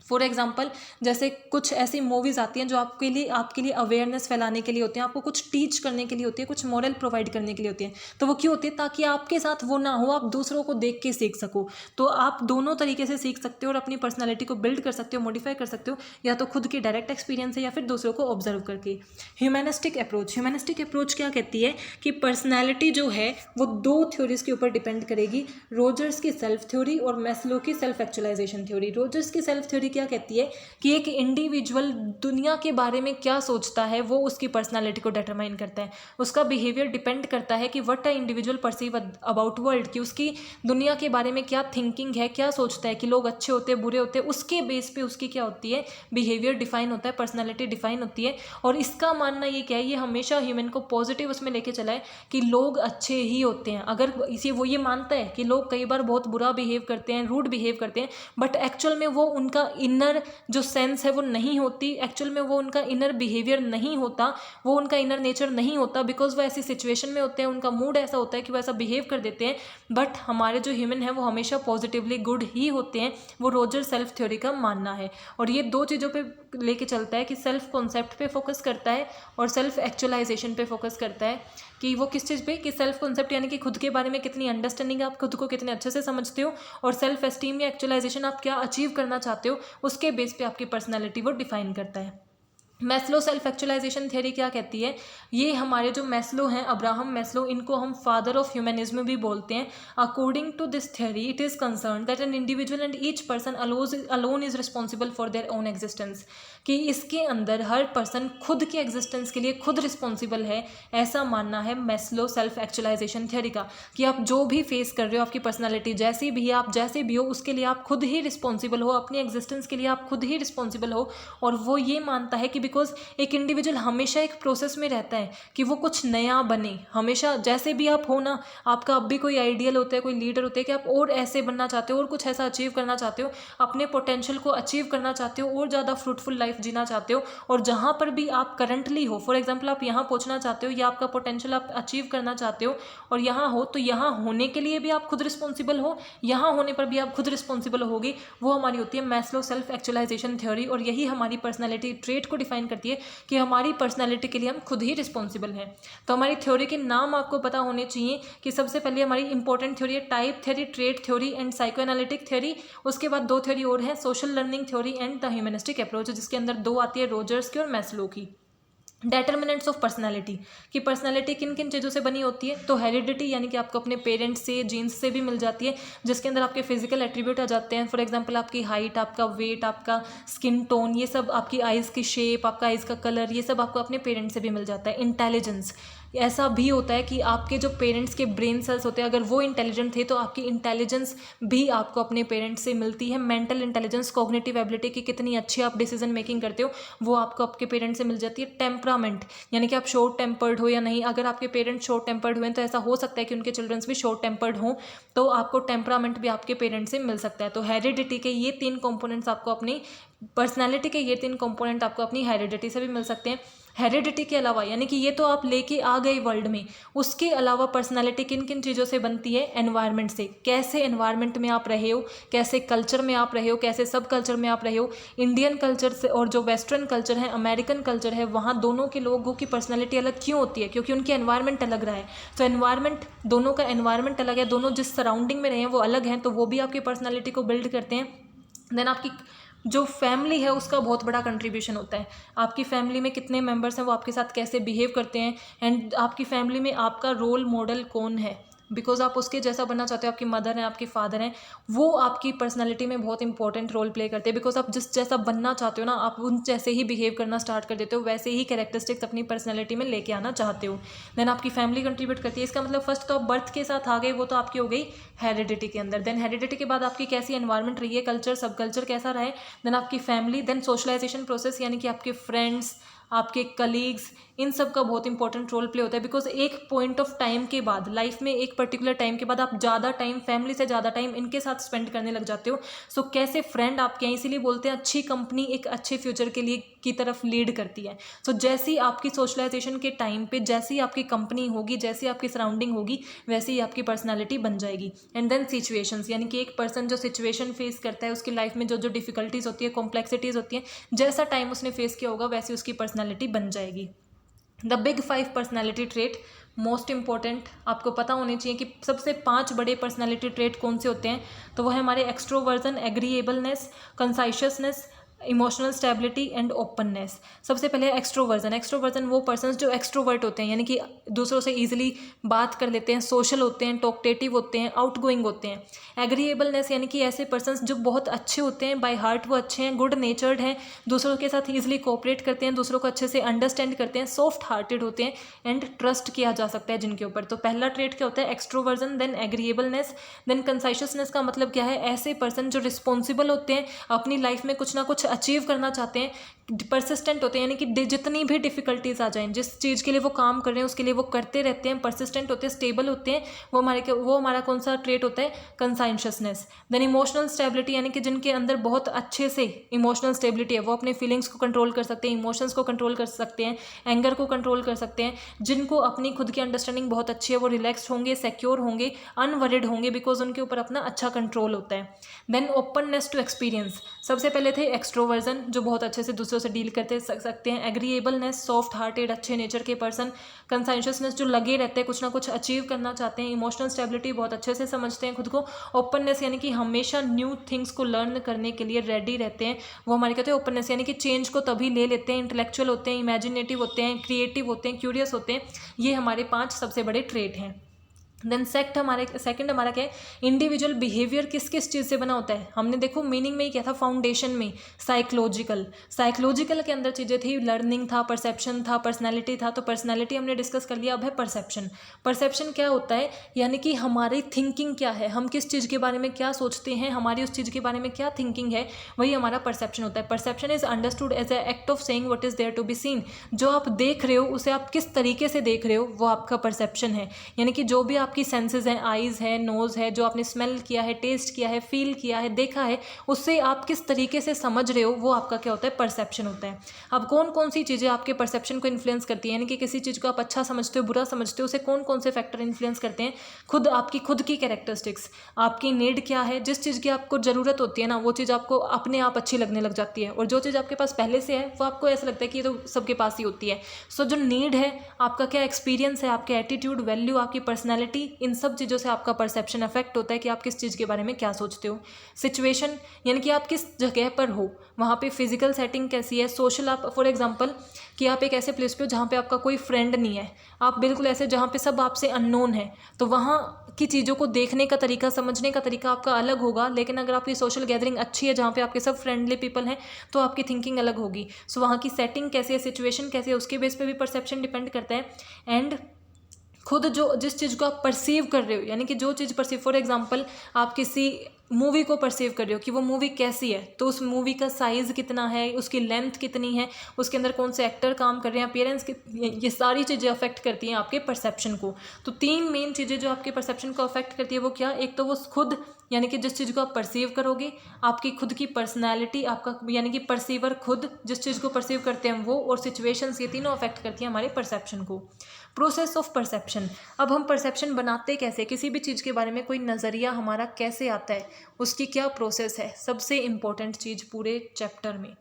फॉर एग्जाम्पल जैसे कुछ ऐसी मूवीज़ आती हैं जो आपके लिए अवेयरनेस फैलाने के लिए होती हैं, आपको कुछ टीच करने के लिए होती है, कुछ मॉरल प्रोवाइड करने के लिए होती है। तो वो क्यों होती है? ताकि आपके साथ वो ना हो, आप दूसरों को देख के सीख सको। तो आप दोनों तरीके से सीख सकते हो और अपनी पर्सनैलिटी को बिल्ड कर सकते हो, मॉडिफाई कर सकते हो, या तो खुद की डायरेक्ट एक्सपीरियंस है या फिर दूसरों को ऑब्जर्व करके। Humanistic approach. ह्यूमैनिस्टिक अप्रोच क्या कहती है कि पर्सनैलिटी जो है वो दो थ्योरीज के ऊपर डिपेंड करेगी, रोजर्स की सेल्फ थ्योरी और मैस्लो की सेल्फ एक्चुअलाइजेशन थ्योरी। रोजर्स की सेल्फ थ्योरी क्या कहती है कि एक इंडिविजुअल दुनिया के बारे में क्या सोचता है वो उसकी पर्सनालिटी को डिटरमाइन करता है, उसका बिहेवियर डिपेंड करता है कि what a individual perceive about world, कि उसकी दुनिया के बारे में क्या थिंकिंग है, क्या सोचता है कि लोग अच्छे होते हैं, बुरे होते हैं, उसके बेस पे उसकी क्या होती है, बिहेवियर डिफाइन होता है, पर्सनैलिटी डिफाइन होती है। और इसका मानना ये क्या है, ये हमेशा ह्यूमन को पॉजिटिव उसमें लेके चला है कि लोग अच्छे ही होते हैं। अगर इसे वो ये मानता है कि लोग कई बार बहुत बुरा बिहेव करते हैं, रूड बिहेव करते हैं, बट एक्चुअल में वो उनका इनर जो सेंस है वो नहीं होती, एक्चुअल में वो उनका इनर बिहेवियर नहीं होता, वो उनका इनर नेचर नहीं होता, बिकॉज वो ऐसी सिचुएशन में होते हैं, उनका मूड ऐसा होता है कि वो ऐसा बिहेव कर देते हैं। बट हमारे जो ह्यूमन है वो हमेशा पॉजिटिवली गुड ही होते हैं, वो रोजर सेल्फ थ्योरी का मानना है। और ये दो चीज़ों पे लेके चलता है कि सेल्फ कॉन्सेप्ट पे फोकस करता है और सेल्फ एक्चुअलाइजेशन पे फोकस करता है, कि वो किस चीज़ पे, कि सेल्फ कॉन्सेप्ट यानी कि खुद के बारे में कितनी अंडरस्टैंडिंग है, आप खुद को कितने अच्छे से समझते हो, और सेल्फ एस्टीम या एक्चुअलाइजेशन आप क्या अचीव करना चाहते हो, उसके बेस पे आपकी पर्सनैलिटी वो डिफाइन करता है। मैस्लो सेल्फ एक्चुअलाइजेशन थ्योरी क्या कहती है, ये हमारे जो मैस्लो हैं, अब्राहम मैस्लो, इनको हम फादर ऑफ ह्यूमनिज्म भी बोलते हैं। According to this theory it is concern that an individual and each person alone is responsible for their own existence, कि इसके अंदर हर पर्सन खुद के एग्जिस्टेंस के लिए खुद रिस्पॉन्सिबल है, ऐसा मानना है मैस्लो सेल्फ एक्चुअलाइजेशन थ्योरी का। कि आप जो भी फेस कर रहे हो, आपकी पर्सनैलिटी जैसी भी है, आप जैसे भी हो, उसके लिए आप खुद ही रिस्पॉन्सिबल हो, अपनी एग्जिस्टेंस के लिए आप खुद ही रिस्पॉन्सिबल हो। और वो ये मानता है कि बिकॉज एक इंडिविजुअल हमेशा एक प्रोसेस में रहता है कि वो कुछ नया बने, हमेशा जैसे भी आप हो ना, आपका अब भी कोई आइडियल होता है, कोई लीडर होता है कि आप और ऐसे बनना चाहते हो और कुछ ऐसा अचीव करना चाहते हो, अपने पोटेंशियल को अचीव करना चाहते हो और ज़्यादा फ्रूटफुल लाइफ जीना चाहते हो। और जहाँ पर भी आप करंटली हो, फॉर एग्जाम्पल आप यहाँ पहुँचना चाहते हो या आपका पोटेंशियल आप अचीव करना चाहते हो और यहाँ हो, तो यहाँ होने के लिए भी आप खुद रिस्पॉन्सिबल हो, यहाँ होने पर भी आप खुद रिस्पॉन्सिबल होगी। वो हमारी होती है मैस्लो सेल्फ एक्चुअलाइजेशन थ्योरी। और यही हमारी पर्सनैलिटी ट्रेट को डिफाइन करती है कि हमारी पर्सनैलिटी के लिए हम खुद ही रिस्पॉन्सिबल हैं। तो हमारी थ्योरी के नाम आपको पता होने चाहिए कि सबसे पहले हमारी इंपॉर्टेंट थ्योरी है type theory, trait theory and psycho analytic theory. उसके बाद दो थ्योरी और है, social learning theory and the humanistic approach, जिसके अंदर दो आती है, रोजर्स की और मैस्लो की। डेटर्मिनेंट्स ऑफ पर्सनालिटी, कि पर्सनालिटी किन किन चीज़ों से बनी होती है। तो हेरिडिटी यानी कि आपको अपने पेरेंट्स से, जीन्स से भी मिल जाती है, जिसके अंदर आपके फिजिकल एट्रीब्यूट आ जाते हैं। फॉर एग्जांपल आपकी हाइट, आपका वेट, आपका स्किन टोन, ये सब, आपकी आइज़ की शेप, आपका आइज़ का कलर, ये सब आपको अपने पेरेंट्स से भी मिल जाता है। इंटेलिजेंस, ऐसा भी होता है कि आपके जो पेरेंट्स के ब्रेन सेल्स होते हैं, अगर वो इंटेलिजेंट थे तो आपकी इंटेलिजेंस भी आपको अपने पेरेंट्स से मिलती है। मेंटल इंटेलिजेंस, कॉग्निटिव एबिलिटी की कितनी अच्छी आप डिसीजन मेकिंग करते हो, वो आपको आपके पेरेंट्स से मिल जाती है। टेम्परामेंट, यानी कि आप शॉर्ट टेम्पर्ड हो या नहीं। अगर आपके पेरेंट्स शॉर्ट टेम्पर्ड हुए तो ऐसा हो सकता है कि उनके चिल्ड्रंस भी शॉर्ट टेम्पर्ड हों, तो आपको टेम्परामेंट भी आपके पेरेंट्स से मिल सकता है। तो हेरिडिटी के ये 3 कंपोनेंट्स आपको अपनी पर्सनैलिटी के ये 3 कंपोनेंट आपको अपनी हेरिडिटी से भी मिल सकते हैं। हेरिडिटी के अलावा, यानी कि ये तो आप लेके आ गए वर्ल्ड में, उसके अलावा पर्सनालिटी किन किन चीज़ों से बनती है? एनवायरनमेंट से। कैसे एनवायरनमेंट में आप रहे हो, कैसे कल्चर में आप रहे हो, कैसे सब कल्चर में आप रहे हो। इंडियन कल्चर से और जो वेस्टर्न कल्चर है, अमेरिकन कल्चर है, वहाँ दोनों के लोगों की पर्सनैलिटी अलग क्यों होती है? क्योंकि उनकी एनवायरनमेंट अलग रहा है। तो एनवायरनमेंट, दोनों का एनवायरनमेंट अलग है, दोनों जिस सराउंडिंग में रहे हैं वो अलग हैं, तो वो भी आपकी पर्सनैलिटी को बिल्ड करते हैं। देन आपकी जो फैमिली है उसका बहुत बड़ा कंट्रीब्यूशन होता है। आपकी फैमिली में कितने मेंबर्स हैं, वो आपके साथ कैसे बिहेव करते हैं, एंड आपकी फैमिली में आपका रोल मॉडल कौन है, बिकॉज आप उसके जैसा बनना चाहते हो। आपकी मदर हैं, आपके फादर हैं, वो आपकी पर्सनैलिटी में बहुत इंपॉर्टेंट रोल प्ले करते हैं, बिकॉज आप जिस जैसा बनना चाहते हो ना, आप उन जैसे ही बिहेव करना स्टार्ट कर देते हो, वैसे ही कैरेक्टरिस्टिक्स अपनी पर्सनैलिटी में लेके आना चाहते हो। देन आपकी फैमिली कंट्रीब्यूट करती है। इसका मतलब फर्स्ट तो आप बर्थ के साथ आ गए, वो तो आपकी हो गई हेरिडिटी के अंदर। देन हेरिडिटी के बाद आपकी कैसी एनवायरनमेंट रही है, कल्चर, सब कल्चर कैसा रहा है। देन आपकी फैमिली, देन सोशलाइजेशन प्रोसेस, यानी कि आपके फ्रेंड्स, आपके कलीग्स, इन सब का बहुत इंपॉर्टेंट रोल प्ले होता है। बिकॉज एक पॉइंट ऑफ टाइम के बाद, लाइफ में एक पर्टिकुलर टाइम के बाद आप ज़्यादा टाइम फैमिली से ज़्यादा टाइम इनके साथ स्पेंड करने लग जाते हो। सो कैसे फ्रेंड आपके हैं, इसीलिए बोलते हैं अच्छी कंपनी एक अच्छे फ्यूचर के लिए की तरफ लीड करती है। सो जैसी आपकी सोशलाइजेशन के टाइम पे जैसी आपकी कंपनी होगी, जैसी आपकी सराउंडिंग होगी, वैसी ही आपकी पर्सनैलिटी बन जाएगी। एंड देन सिचुएशंस, यानी कि एक पर्सन जो सिचुएशन फेस करता है उसकी लाइफ में, जो जो डिफिकल्टीज होती है, कॉम्प्लेक्सिटीज़ होती हैं, जैसा टाइम उसने फेस किया होगा वैसी उसकी पर्सनैलिटी बन जाएगी। The big 5 personality trait, most important आपको पता होनी चाहिए कि सबसे 5 बड़े पर्सनैलिटी ट्रेट कौन से होते हैं। तो वो है हमारे extroversion, agreeableness, conscientiousness, emotional stability and openness. सबसे पहले एक्सट्रोवर्जन। एक्सट्रोवर्जन वो पर्सन्स जो एक्सट्रोवर्ट होते हैं, यानी कि दूसरों से ईजिली बात कर लेते हैं, सोशल होते हैं, टॉकटेटिव होते हैं, आउटगोइंग होते हैं। एग्रीएबलनेस यानी कि ऐसे पर्सन्स जो बहुत अच्छे होते हैं, बाय हार्ट वो अच्छे हैं, गुड नेचर्ड हैं, दूसरों के साथ ईजिली कोऑपरेट करते हैं, दूसरों को अच्छे से अंडरस्टैंड करते हैं, सॉफ्ट हार्टेड होते हैं, एंड ट्रस्ट किया जा सकता है जिनके ऊपर। तो पहला ट्रेट क्या होता है? एक्सट्रोवर्जन, देन एग्रीएबलनेस, देन कंसाइशियसनेस का मतलब क्या है? ऐसे पर्सन जो रिस्पॉन्सिबल होते हैं, अपनी लाइफ में कुछ ना कुछ अचीव करना चाहते हैं, परसिस्टेंट होते हैं, यानी कि जितनी भी डिफिकल्टीज आ जाएं, जिस चीज़ के लिए वो काम कर रहे हैं उसके लिए वो करते रहते हैं, परसिस्टेंट होते हैं, स्टेबल होते हैं। वो हमारा कौन सा ट्रेट होता है? कंसाइशियसनेस। देन इमोशनल स्टेबिलिटी, यानी कि जिनके अंदर बहुत अच्छे से इमोशनल स्टेबिलिटी है, वो अपने फीलिंग्स को कंट्रोल कर सकते हैं, इमोशंस को कंट्रोल कर सकते हैं, एंगर को कंट्रोल कर सकते हैं। जिनको अपनी खुद की अंडरस्टैंडिंग बहुत अच्छी है, वो रिलैक्स्ड होंगे, सिक्योर होंगे, अनवरिड होंगे, बिकॉज उनके ऊपर अपना अच्छा कंट्रोल होता है। देन ओपननेस टू एक्सपीरियंस, सबसे पहले थे एक्सट्रोवर्जन जो बहुत अच्छे से दूसरों से डील करते सकते हैं, एग्रीएबलनेस, सॉफ्ट हार्टेड, अच्छे नेचर के पर्सन, कंसाइशियसनेस जो लगे रहते हैं, कुछ ना कुछ अचीव करना चाहते हैं, इमोशनल स्टेबिलिटी बहुत अच्छे से समझते हैं खुद को, ओपननेस यानी कि हमेशा न्यू थिंग्स को लर्न करने के लिए रेडी रहते हैं, वो हमारे कहते हैं ओपननेस, यानी कि चेंज को तभी ले लेते हैं, इंटेलेक्चुअल होते हैं, इमेजिनेटिव होते हैं, क्रिएटिव होते हैं, क्यूरियस होते हैं। ये हमारे 5 सबसे बड़े ट्रेट हैं। देन सेकंड हमारा क्या है? इंडिविजुअल बिहेवियर किस किस चीज़ से बना होता है? हमने देखो मीनिंग में ही क्या था, फाउंडेशन में साइकोलॉजिकल के अंदर चीज़ें थी, लर्निंग था, परसेप्शन था, पर्सनैलिटी था। तो पर्सनैलिटी हमने डिस्कस कर लिया। अब है परसेप्शन क्या होता है? यानी कि हमारी थिंकिंग क्या है, हम किस चीज़ के बारे में क्या सोचते हैं, हमारी उस चीज़ के बारे में क्या थिंकिंग है, वही हमारा परसेप्शन होता है। Perception is understood as a act of seeing what is there to be seen. जो आप देख रहे हो उसे आप किस तरीके से देख रहे हो, वो आपका परसेप्शन है। यानी कि जो भी आपकी सेंसेस हैं, आईज़ है, नोज़ है, जो आपने स्मेल किया है, टेस्ट किया है, फील किया है, देखा है, उससे आप किस तरीके से समझ रहे हो, वो आपका क्या होता है? परसेप्शन होता है। अब कौन कौन सी चीज़ें आपके परसेप्शन को इन्फ्लुएंस करती है, यानी कि किसी चीज़ को आप अच्छा समझते हो, बुरा समझते हो, उसे कौन कौन से फैक्टर इन्फ्लुएंस करते हैं? आपकी खुद की कैरेक्टरिस्टिक्स, आपकी नीड क्या है, जिस चीज़ की आपको ज़रूरत होती है ना, वो चीज़ आपको अपने आप अच्छी लगने लग जाती है, और जो चीज़ आपके पास पहले से है वो आपको ऐसा लगता है कि ये तो सबके पास ही होती है। सो जो नीड है, आपका क्या एक्सपीरियंस है, आपके एटीट्यूड, वैल्यू, आपकी पर्सनैलिटी, मेंटली इन सब चीज़ों से आपका परसेप्शन अफेक्ट होता है कि आप किस चीज़ के बारे में क्या सोचते हो। सिचुएशन यानी कि आप किस जगह पर हो, वहाँ पे फिजिकल सेटिंग कैसी है। सोशल, आप फॉर एग्जांपल कि आप एक ऐसे प्लेस पे हो जहाँ पे आपका कोई फ्रेंड नहीं है, आप बिल्कुल ऐसे जहाँ पे सब आपसे अननोन है, तो वहाँ की चीज़ों को देखने का तरीका, समझने का तरीका आपका अलग होगा। लेकिन अगर आपकी सोशल गैदरिंग अच्छी है जहाँ पे आपके सब फ्रेंडली पीपल हैं, तो आपकी थिंकिंग अलग होगी। सो वहाँ की सेटिंग कैसी है, सिचुएशन कैसी है, उसके बेस पे भी परसेप्शन डिपेंड करता है। एंड खुद जो जिस चीज़ को आप परसीव कर रहे हो, यानी कि जो चीज़ परसीव, फॉर एग्जांपल आप किसी मूवी को परसीव कर रहे हो कि वो मूवी कैसी है, तो उस मूवी का साइज़ कितना है, उसकी लेंथ कितनी है, उसके अंदर कौन से एक्टर काम कर रहे हैं, अपीयरेंस, ये सारी चीज़ें अफेक्ट करती हैं आपके परसेप्शन को। तो 3 मेन चीज़ें जो आपके परसेप्शन को अफेक्ट करती है वो क्या, एक तो वो खुद यानी कि जिस चीज़ को आप परसीव करोगे, आपकी खुद की पर्सनैलिटी, आपका यानी कि परसीवर खुद जिस चीज़ को परसीव करते हैं वो, और सिचुएशंस, ये तीनों अफेक्ट करती हैं हमारे परसेप्शन को। प्रोसेस ऑफ परसेप्शन, अब हम परसेप्शन बनाते कैसे, किसी भी चीज़ के बारे में कोई नज़रिया हमारा कैसे आता है, उसकी क्या प्रोसेस है, सबसे इम्पोर्टेंट चीज़ पूरे चैप्टर में।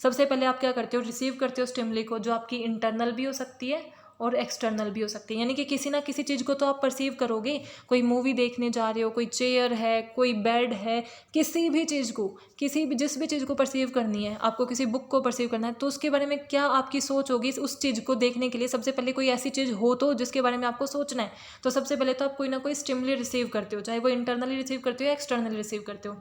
सबसे पहले आप क्या करते हो, रिसीव करते हो स्टिमुली को, जो आपकी इंटरनल भी हो सकती है और एक्सटर्नल भी हो सकती है। यानी कि किसी ना किसी चीज़ को तो आप परसीव करोगे, कोई मूवी देखने जा रहे हो, कोई चेयर है, कोई बेड है, किसी भी चीज़ को, किसी भी जिस भी चीज़ को परसीव करनी है, आपको किसी बुक को परसीव करना है, तो उसके बारे में क्या आपकी सोच होगी उस चीज़ को देखने के लिए। सबसे पहले कोई ऐसी चीज़ हो तो जिसके बारे में आपको सोचना है, तो सबसे पहले तो आप कोई ना कोई स्टिमुली रिसीव करते हो, चाहे वो इंटरनली रिसीव करते हो या एक्सटर्नली रिसीव करते हो।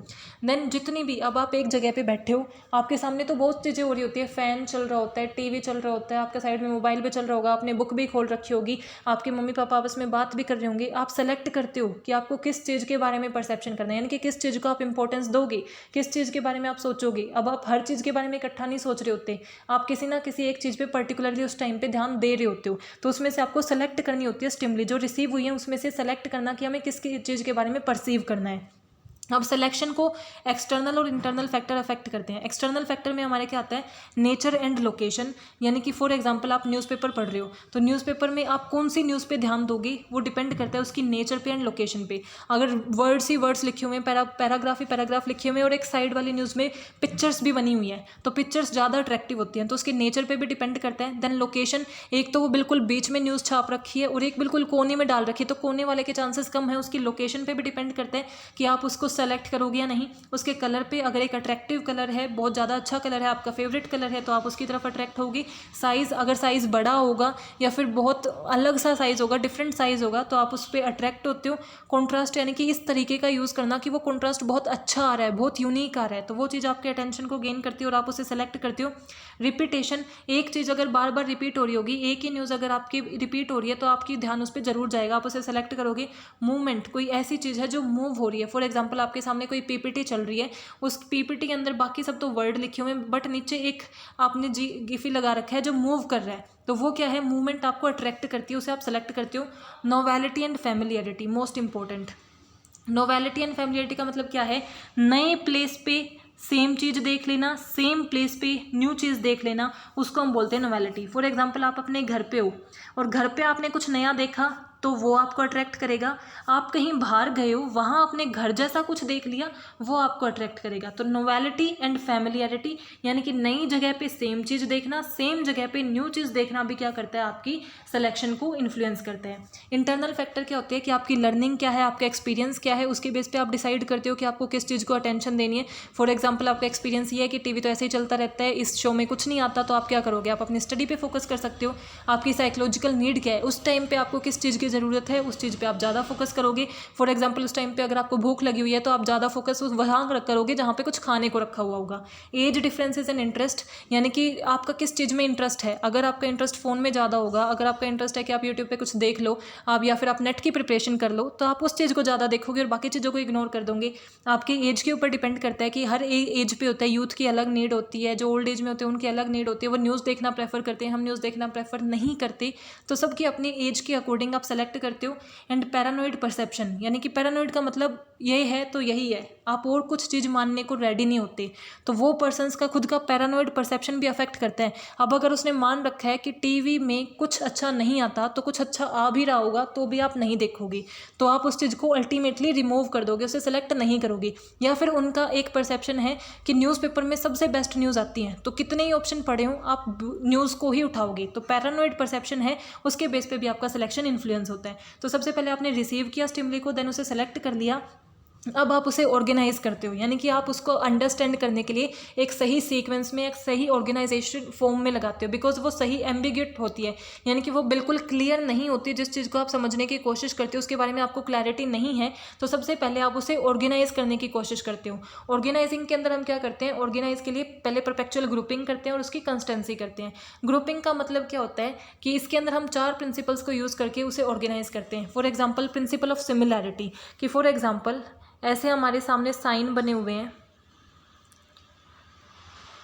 देन जितनी भी, अब आप एक जगह पे बैठे हो, आपके सामने तो बहुत चीज़ें हो रही होती है, फ़ैन चल रहा होता है, टीवी चल रहा होता है, आपके साइड में मोबाइल भी चल रहा होगा, आपने बुक भी खोल रखी होगी, आपके मम्मी पापा आपस में बात भी कर रहे होंगे। आप सेलेक्ट करते हो कि आपको किस चीज़ के बारे में परसेप्शन करना है, यानी कि किस चीज़ को आप इंपॉर्टेंस दोगे, किस चीज़ के बारे में आप सोचोगे। अब आप हर चीज़ के बारे में इकट्ठा नहीं सोच रहे होते, आप किसी ना किसी एक चीज़ पे पर्टिकुलरली उस टाइम पे ध्यान दे रहे होते हो, तो उसमें से आपको सेलेक्ट करनी होती है स्टिमुली जो रिसीव हुई है, उसमें से सेलेक्ट करना कि हमें किस चीज़ के बारे में परसीव करना है। अब सिलेक्शन को एक्सटर्नल और इंटरनल फैक्टर अफेक्ट करते हैं। एक्सटर्नल फैक्टर में हमारे क्या आता है, नेचर एंड लोकेशन, यानी कि फॉर एग्जांपल आप न्यूज़पेपर पढ़ रहे हो, तो न्यूज़पेपर में आप कौन सी न्यूज़ पे ध्यान दोगे वो डिपेंड करता है उसकी नेचर पे एंड लोकेशन पे। अगर वर्ड्स ही वर्ड्स लिखे हुए हैं, पैराग्राफ ही पैराग्राफ लिखे हुए हैं, और एक साइड वाली न्यूज़ में पिक्चर्स भी बनी हुई हैं, तो पिक्चर्स ज़्यादा अट्रैक्टिव होती हैं, तो उसके नेचर पर भी डिपेंड करता है। देन लोकेशन, एक तो वो बिल्कुल बीच में न्यूज़ छाप रखी है और एक बिल्कुल कोने में डाल रखी है, तो कोने वाले के चांसेस कम है, उसकी लोकेशन पर भी डिपेंड करता है कि आप उसको सेलेक्ट करोगे या नहीं। उसके कलर पे, अगर एक अट्रैक्टिव कलर है, बहुत ज़्यादा अच्छा कलर है, आपका फेवरेट कलर है, तो आप उसकी तरफ अट्रैक्ट होगी। साइज़, अगर साइज़ बड़ा होगा या फिर बहुत अलग सा साइज़ होगा, डिफरेंट साइज़ होगा, तो आप उस पर अट्रैक्ट होते हो। कॉन्ट्रास्ट, यानी कि इस तरीके का यूज़ करना कि वो कॉन्ट्रास्ट बहुत अच्छा आ रहा है, बहुत यूनिक आ रहा है, तो वो चीज़ आपके अटेंशन को गेन करती है और आप उसे सेलेक्ट करते हो। रिपीटेशन, एक चीज़ अगर बार बार रिपीट हो रही होगी, एक ही न्यूज़ अगर आपकी रिपीट हो रही है, तो आपकी ध्यान उस पर जरूर जाएगा, आप उसे सेलेक्ट करोगे। मूवमेंट, कोई ऐसी चीज़ है जो मूव हो रही है, फॉर एग्जाम्पल आपके सामने कोई पीपीटी चल रही है, उस पीपीटी के अंदर बाकी सब तो वर्ड लिखे हुए हैं, बट नीचे एक आपने गिफी लगा रखा है जो मूव कर रहा है, तो वो क्या है, मूवमेंट आपको अट्रैक्ट करती है, उसे आप सेलेक्ट करते हो। Novelty and familiarity, most important. Novelty and familiarity का मतलब क्या है, नए प्लेस पे सेम चीज़ देख लेना, सेम प्लेस पे न्यू चीज़ देख लेना, उसको हम बोलते हैं नोवेलिटी। फॉर एग्जांपल आप अपने घर पे हो और घर पे आपने कुछ नया देखा, तो वो आपको अट्रैक्ट करेगा। आप कहीं बाहर गए हो, वहाँ अपने घर जैसा कुछ देख लिया, वो आपको अट्रैक्ट करेगा। तो नोवेलिटी एंड फैमिलियरिटी, यानी कि नई जगह पे सेम चीज़ देखना, सेम जगह पे न्यू चीज़ देखना भी क्या करता है, आपकी सिलेक्शन को इन्फ्लुएंस करता है। इंटरनल फैक्टर क्या होते हैं कि आपकी लर्निंग क्या है, आपका एक्सपीरियंस क्या है, उसके बेस पे आप डिसाइड करते हो कि आपको किस चीज़ को अटेंशन देनी है। फॉर एग्जाम्पल आपका एक्सपीरियंस ये है कि टीवी तो ऐसे ही चलता रहता है, इस शो में कुछ नहीं आता, तो आप क्या करोगे, आप अपनी स्टडी पे फोकस कर सकते हो। आपकी साइकोलॉजिकल नीड क्या है, उस टाइम पे आपको किस चीज़ की ज़रूरत है, उस चीज़ पे आप ज़्यादा फोकस करोगे। फॉर एग्जांपल उस टाइम पे अगर आपको भूख लगी हुई है, तो आप ज़्यादा फोकस वहाँ करोगे जहाँ पे कुछ खाने को रखा हुआ होगा। एज डिफरेंसेस एंड इंटरेस्ट, यानी कि आपका किस चीज़ में इंटरेस्ट है। अगर आपका इंटरेस्ट फ़ोन में ज़्यादा होगा, अगर आपका इंटरेस्ट है कि आप यूट्यूब पे कुछ देख लो, आप या फिर आप नेट की प्रिपरेशन कर लो, तो आप उस चीज़ को ज़्यादा देखोगे और बाकी चीज़ों को इग्नोर कर दोगे। आपके एज के ऊपर डिपेंड करता है कि हर एज पे होता है, यूथ की अलग नीड होती है, जो ओल्ड एज में होते हैं उनकी अलग नीड होती है, वो न्यूज़ देखना प्रेफर करते हैं, हम न्यूज़ देखना प्रेफर नहीं करते, तो सबकी अपनी एज के अकॉर्डिंग आप सेलेक्ट करते हो। एंड पैरानॉइड परसेप्शन, यानी कि पैरानॉइड का मतलब ये है तो यही है, आप और कुछ चीज़ मानने को रेडी नहीं होते, तो वो पर्सन्स का खुद का पैरानॉइड परसेप्शन भी अफेक्ट करता है। अब अगर उसने मान रखा है कि टीवी में कुछ अच्छा नहीं आता, तो कुछ अच्छा आ भी रहा होगा तो भी आप नहीं देखोगे, तो आप उस चीज़ को अल्टीमेटली रिमूव कर दोगे, उसे सेलेक्ट नहीं करोगे। या फिर उनका एक परसेप्शन है कि न्यूज़पेपर में सबसे बेस्ट न्यूज़ आती है, तो कितने ही ऑप्शन पड़े हों आप न्यूज़ को ही उठाओगे, तो पैरानॉइड परसेप्शन है, उसके बेस पे भी आपका सिलेक्शन इन्फ्लुएंस होता है। तो सबसे पहले आपने रिसीव किया स्टिमुली को, देन उसे सेलेक्ट कर लिया, अब आप उसे ऑर्गेनाइज करते हो, यानी कि आप उसको अंडरस्टैंड करने के लिए एक सही सीक्वेंस में, एक सही ऑर्गेनाइजेशन फॉर्म में लगाते हो, बिकॉज वो सही एम्बिग्यूट होती है, यानी कि वो बिल्कुल क्लियर नहीं होती। जिस चीज़ को आप समझने की कोशिश करते हो उसके बारे में आपको क्लैरिटी नहीं है, तो सबसे पहले आप उसे ऑर्गेनाइज करने की कोशिश करते हो। ऑर्गेनाइजिंग के अंदर हम क्या करते हैं, ऑर्गेनाइज के लिए पहले परपेचुअल ग्रुपिंग करते हैं और उसकी कंसिस्टेंसी करते हैं। ग्रुपिंग का मतलब क्या होता है कि इसके अंदर हम 4 प्रिंसिपल्स को यूज़ करके उसे ऑर्गेनाइज करते हैं। For example principal of similarity, कि फॉर एग्जाम्पल ऐसे हमारे सामने साइन बने हुए हैं,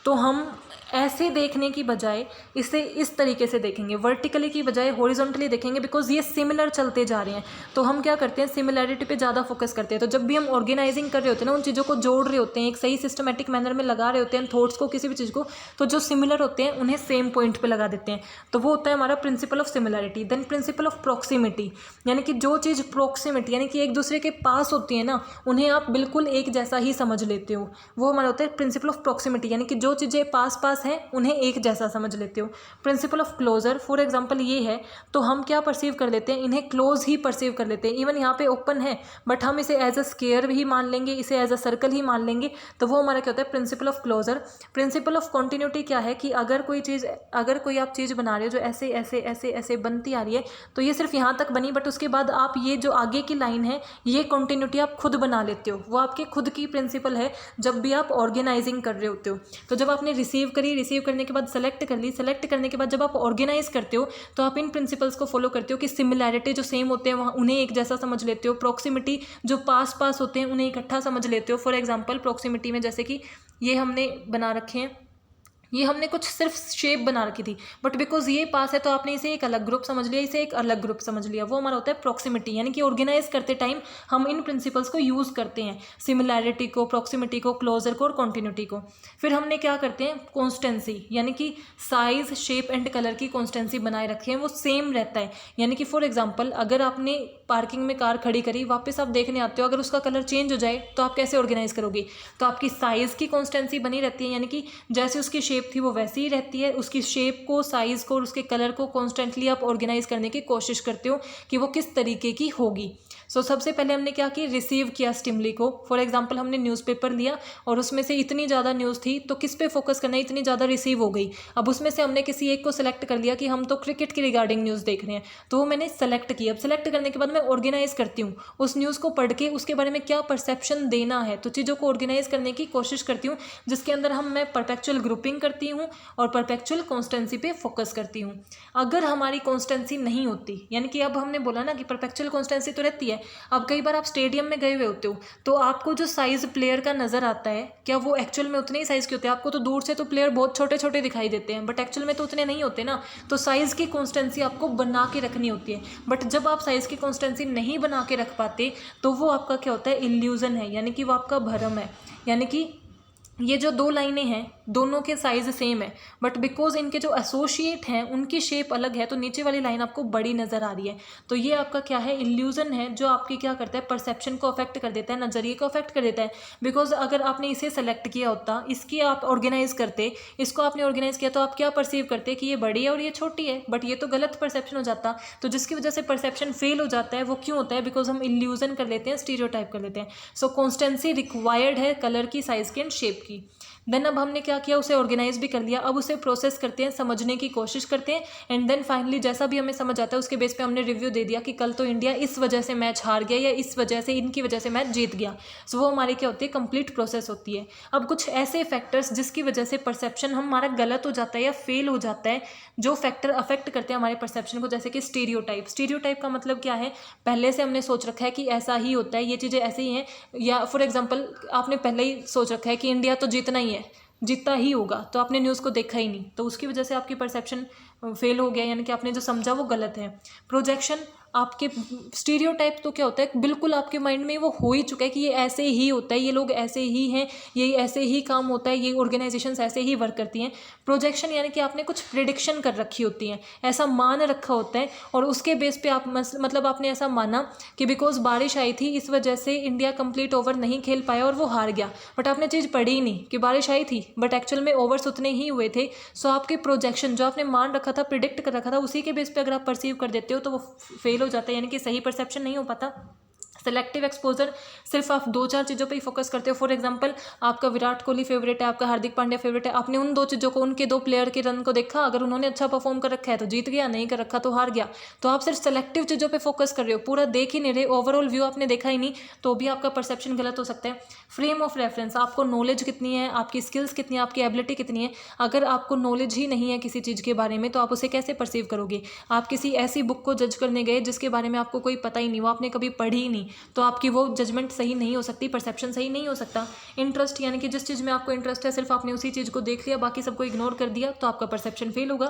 तो हम ऐसे देखने की बजाय इसे इस तरीके से देखेंगे, वर्टिकली की बजाय हॉरिजॉन्टली देखेंगे, बिकॉज ये सिमिलर चलते जा रहे हैं। तो हम क्या करते हैं, सिमिलैरिटी पे ज़्यादा फोकस करते हैं। तो जब भी हम ऑर्गेनाइजिंग कर रहे होते हैं ना, उन चीज़ों को जोड़ रहे होते हैं, एक सही सिस्टमेटिक मैनर में लगा रहे होते हैं थॉट्स को, किसी भी चीज़ को, तो जो सिमिलर होते हैं उन्हें सेम पॉइंट पर लगा देते हैं। तो वो होता है हमारा principle of similarity. Then principle of proximity, यानी कि जो चीज़ प्रॉक्सिमिटी यानी कि एक दूसरे के पास होती है ना, उन्हें आप बिल्कुल एक जैसा ही समझ लेते हो, वो हमारा होता है प्रिंसिपल ऑफ प्रॉक्सिमिटी, यानी कि जो चीज़ें पास पास हैं उन्हें एक जैसा समझ लेते हो। Principle of closure, for example ये है, तो हम क्या परसीव कर लेते हैं, इन्हें क्लोज ही परसीव कर लेते हैं। इवन यहाँ पे ओपन है बट हम इसे एज अ स्क्वायर भी मान लेंगे, इसे एज अ सर्कल ही मान लेंगे, तो वो हमारा क्या होता है, principle of closure. Principle of continuity क्या है कि अगर कोई आप चीज़ बना रहे हो जो ऐसे ऐसे ऐसे ऐसे बनती आ रही है, तो ये सिर्फ यहाँ तक बनी, बट उसके बाद आप ये जो आगे की लाइन है, ये कॉन्टिन्यूटी आप खुद बना लेते हो, वो आपके खुद की प्रिंसिपल है जब भी आप ऑर्गेनाइजिंग कर रहे होते हो। तो जब आपने रिसीव करी, रिसीव करने के बाद सेलेक्ट कर ली, सेलेक्ट करने के बाद जब आप ऑर्गेनाइज करते हो तो आप इन प्रिंसिपल्स को फॉलो करते हो कि सिमिलैरिटी जो सेम होते हैं वहाँ उन्हें एक जैसा समझ लेते हो, प्रॉक्सिमिटी जो पास पास होते हैं उन्हें इकट्ठा समझ लेते हो। फॉर एग्जांपल प्रॉक्सिमिटी में जैसे कि ये हमने बना रखे हैं, ये हमने कुछ सिर्फ शेप बना रखी थी, बट बिकॉज ये पास है तो आपने इसे एक अलग ग्रुप समझ लिया, इसे एक अलग ग्रुप समझ लिया, वो हमारा होता है प्रॉक्सिमिटी। यानी कि ऑर्गेनाइज करते टाइम हम इन प्रिंसिपल्स को यूज़ करते हैं, सिमिलैरिटी को, प्रॉक्सिमिटी को, क्लोजर को और कॉन्टिन्यूटी को। फिर हमने क्या करते हैं, कॉन्स्टेंसी, यानी कि साइज, शेप एंड कलर की कॉन्स्टेंसी बनाए रखे हैं, वो सेम रहता है। यानी कि फॉर एग्जाम्पल अगर आपने पार्किंग में कार खड़ी करी, वापस आप देखने आते हो, अगर उसका कलर चेंज हो जाए तो आप कैसे ऑर्गेनाइज करोगे, तो आपकी साइज़ की कॉन्स्टेंसी बनी रहती है, यानी कि जैसे उसकी शेप थी वो वैसी ही रहती है, उसकी शेप को, साइज़ को और उसके कलर को कॉन्स्टेंटली आप ऑर्गेनाइज करने की कोशिश करते हो कि वो किस तरीके की होगी। सो सबसे पहले हमने क्या किया, रिसीव किया स्टिमुली को। फॉर एग्जांपल हमने न्यूज़पेपर लिया और उसमें से इतनी ज़्यादा न्यूज़ थी, तो किस पे फोकस करना है, इतनी ज़्यादा रिसीव हो गई। अब उसमें से हमने किसी एक को सिलेक्ट कर लिया कि हम तो क्रिकेट के रिगार्डिंग न्यूज़ देख रहे हैं, तो वो मैंने सेलेक्ट किया। अब सेलेक्ट करने के बाद मैं ऑर्गेनाइज करती हूँ उस न्यूज़ को पढ़ के, उसके बारे में क्या परसेप्शन देना है, तो चीज़ों को ऑर्गेनाइज करने की कोशिश करती हूँ, जिसके अंदर मैं परपेचुअल ग्रुपिंग करती हूँ और परपेचुअल कॉन्स्टेंसी पे फोकस करती हूँ। अगर हमारी कॉन्स्टेंसी नहीं होती, यानी कि अब हमने बोला ना कि परपेचुअल कॉन्स्टेंसी तो रहती है, अब कई बार आप स्टेडियम में गए हुए होते हो तो आपको जो साइज़ प्लेयर का नज़र आता है, क्या वो एक्चुअल में उतने ही साइज़ के होते हैं? आपको तो दूर से तो प्लेयर बहुत छोटे छोटे दिखाई देते हैं, बट एक्चुअल में तो उतने नहीं होते ना। तो साइज़ की कॉन्स्टेंसी आपको बना के रखनी होती है, बट जब आप साइज़ की कॉन्स्टेंसी नहीं बना के रख पाते तो वो आपका क्या होता है, इल्यूज़न है, यानी कि वो आपका भ्रम है। यानी कि ये जो दो लाइनें हैं दोनों के साइज़ सेम है, बट बिकॉज इनके जो एसोसिएट हैं उनकी शेप अलग है, तो नीचे वाली लाइन आपको बड़ी नज़र आ रही है। तो ये आपका क्या है, इल्यूज़न है, जो आपकी क्या करता है, परसेप्शन को अफेक्ट कर देता है, नज़रिए को अफेक्ट कर देता है। बिकॉज अगर आपने इसे सेलेक्ट किया होता, इसकी आप ऑर्गेनाइज करते, इसको आपने ऑर्गेनाइज किया, तो आप क्या परसीव करते कि ये बड़ी है और ये छोटी है, बट ये तो गलत परसेप्शन हो जाता। तो जिसकी वजह से परसेप्शन फेल हो जाता है, वो क्यों होता है, बिकॉज हम इल्यूज़न कर लेते हैं, स्टीरियोटाइप कर लेते हैं। सो कॉन्स्टेंसी रिक्वायर्ड है कलर की, साइज़ की एंड शेप की। देन अब हमने क्या किया, उसे ऑर्गेनाइज भी कर लिया, अब उसे प्रोसेस करते हैं, समझने की कोशिश करते हैं, एंड देन फाइनली जैसा भी हमें समझ आता है उसके बेस पे हमने रिव्यू दे दिया कि कल तो इंडिया इस वजह से मैच हार गया या इस वजह से, इनकी वजह से मैच जीत गया। सो वो हमारी क्या होती है, कंप्लीट प्रोसेस होती है। अब कुछ ऐसे फैक्टर्स जिसकी वजह से परसेप्शन हमारा गलत हो जाता है या फेल हो जाता है, जो फैक्टर अफेक्ट करते हैं हमारे परसेप्शन को, जैसे कि स्टीरियोटाइप। स्टीरियोटाइप का मतलब क्या है, पहले से हमने सोच रखा है कि ऐसा ही होता है, ये चीज़ें ऐसे ही हैं, या फॉर एग्जाम्पल आपने पहले ही सोच रखा है कि इंडिया तो जीतना ही है, जीतता ही होगा, तो आपने न्यूज़ को देखा ही नहीं, तो उसकी वजह से आपकी परसेप्शन फेल हो गया, यानी कि आपने जो समझा वो गलत है। प्रोजेक्शन, आपके स्टीरियोटाइप तो क्या होता है, बिल्कुल आपके माइंड में वो हो ही चुका है कि ये ऐसे ही होता है, ये लोग ऐसे ही हैं, ये ऐसे ही काम होता है, ये ऑर्गेनाइजेशंस ऐसे ही वर्क करती हैं। प्रोजेक्शन यानी कि आपने कुछ प्रिडिक्शन कर रखी होती है, ऐसा मान रखा होता है, और उसके बेस पे आप मतलब आपने ऐसा माना कि बिकॉज बारिश आई थी इस वजह से इंडिया कंप्लीट ओवर नहीं खेल पाया और वो हार गया, बट आपने चीज़ पढ़ी ही नहीं कि बारिश आई थी, बट एक्चुअल में ओवर्स उतने ही हुए थे। सो आपके प्रोजेक्शन जो आपने मान रखा था, प्रिडिक्ट कर रखा था, उसी के बेस पे अगर आप परसीव कर देते हो तो वो फेल हो हो जाता है, यानी कि सही परसेप्शन नहीं हो पाता। सेलेक्टिव एक्सपोजर, सिर्फ आप 2-4 चीज़ों पे ही फोकस करते हो। फॉर एग्जांपल आपका विराट कोहली फेवरेट है, आपका हार्दिक पांड्या फेवरेट है, आपने उन 2 चीज़ों को, उनके 2 प्लेयर के रन को देखा, अगर उन्होंने अच्छा परफॉर्म कर रखा है तो जीत गया, नहीं कर रखा तो हार गया। तो आप सिर्फ सेलेक्टिव चीज़ों पे फोकस कर रहे हो, पूरा देख ही नहीं रहे, ओवरऑल व्यू आपने देखा ही नहीं, तो भी आपका परसेप्शन गलत हो सकता है। फ्रेम ऑफ रेफरेंस, आपको नॉलेज कितनी है, आपकी स्किल्स कितनी है, आपकी एबिलिटी कितनी है। अगर आपको नॉलेज ही नहीं है किसी चीज़ के बारे में तो आप उसे कैसे परसीव करोगे। आप किसी ऐसी बुक को जज करने गए जिसके बारे में आपको कोई पता ही नहीं, वो आपने कभी पढ़ी ही नहीं, तो आपकी वो जजमेंट सही नहीं हो सकती, परसेप्शन सही नहीं हो सकता। इंटरेस्ट, यानी कि जिस चीज़ में आपको इंटरेस्ट है सिर्फ आपने उसी चीज़ को देख लिया, बाकी सबको इग्नोर कर दिया, तो आपका परसेप्शन फेल होगा।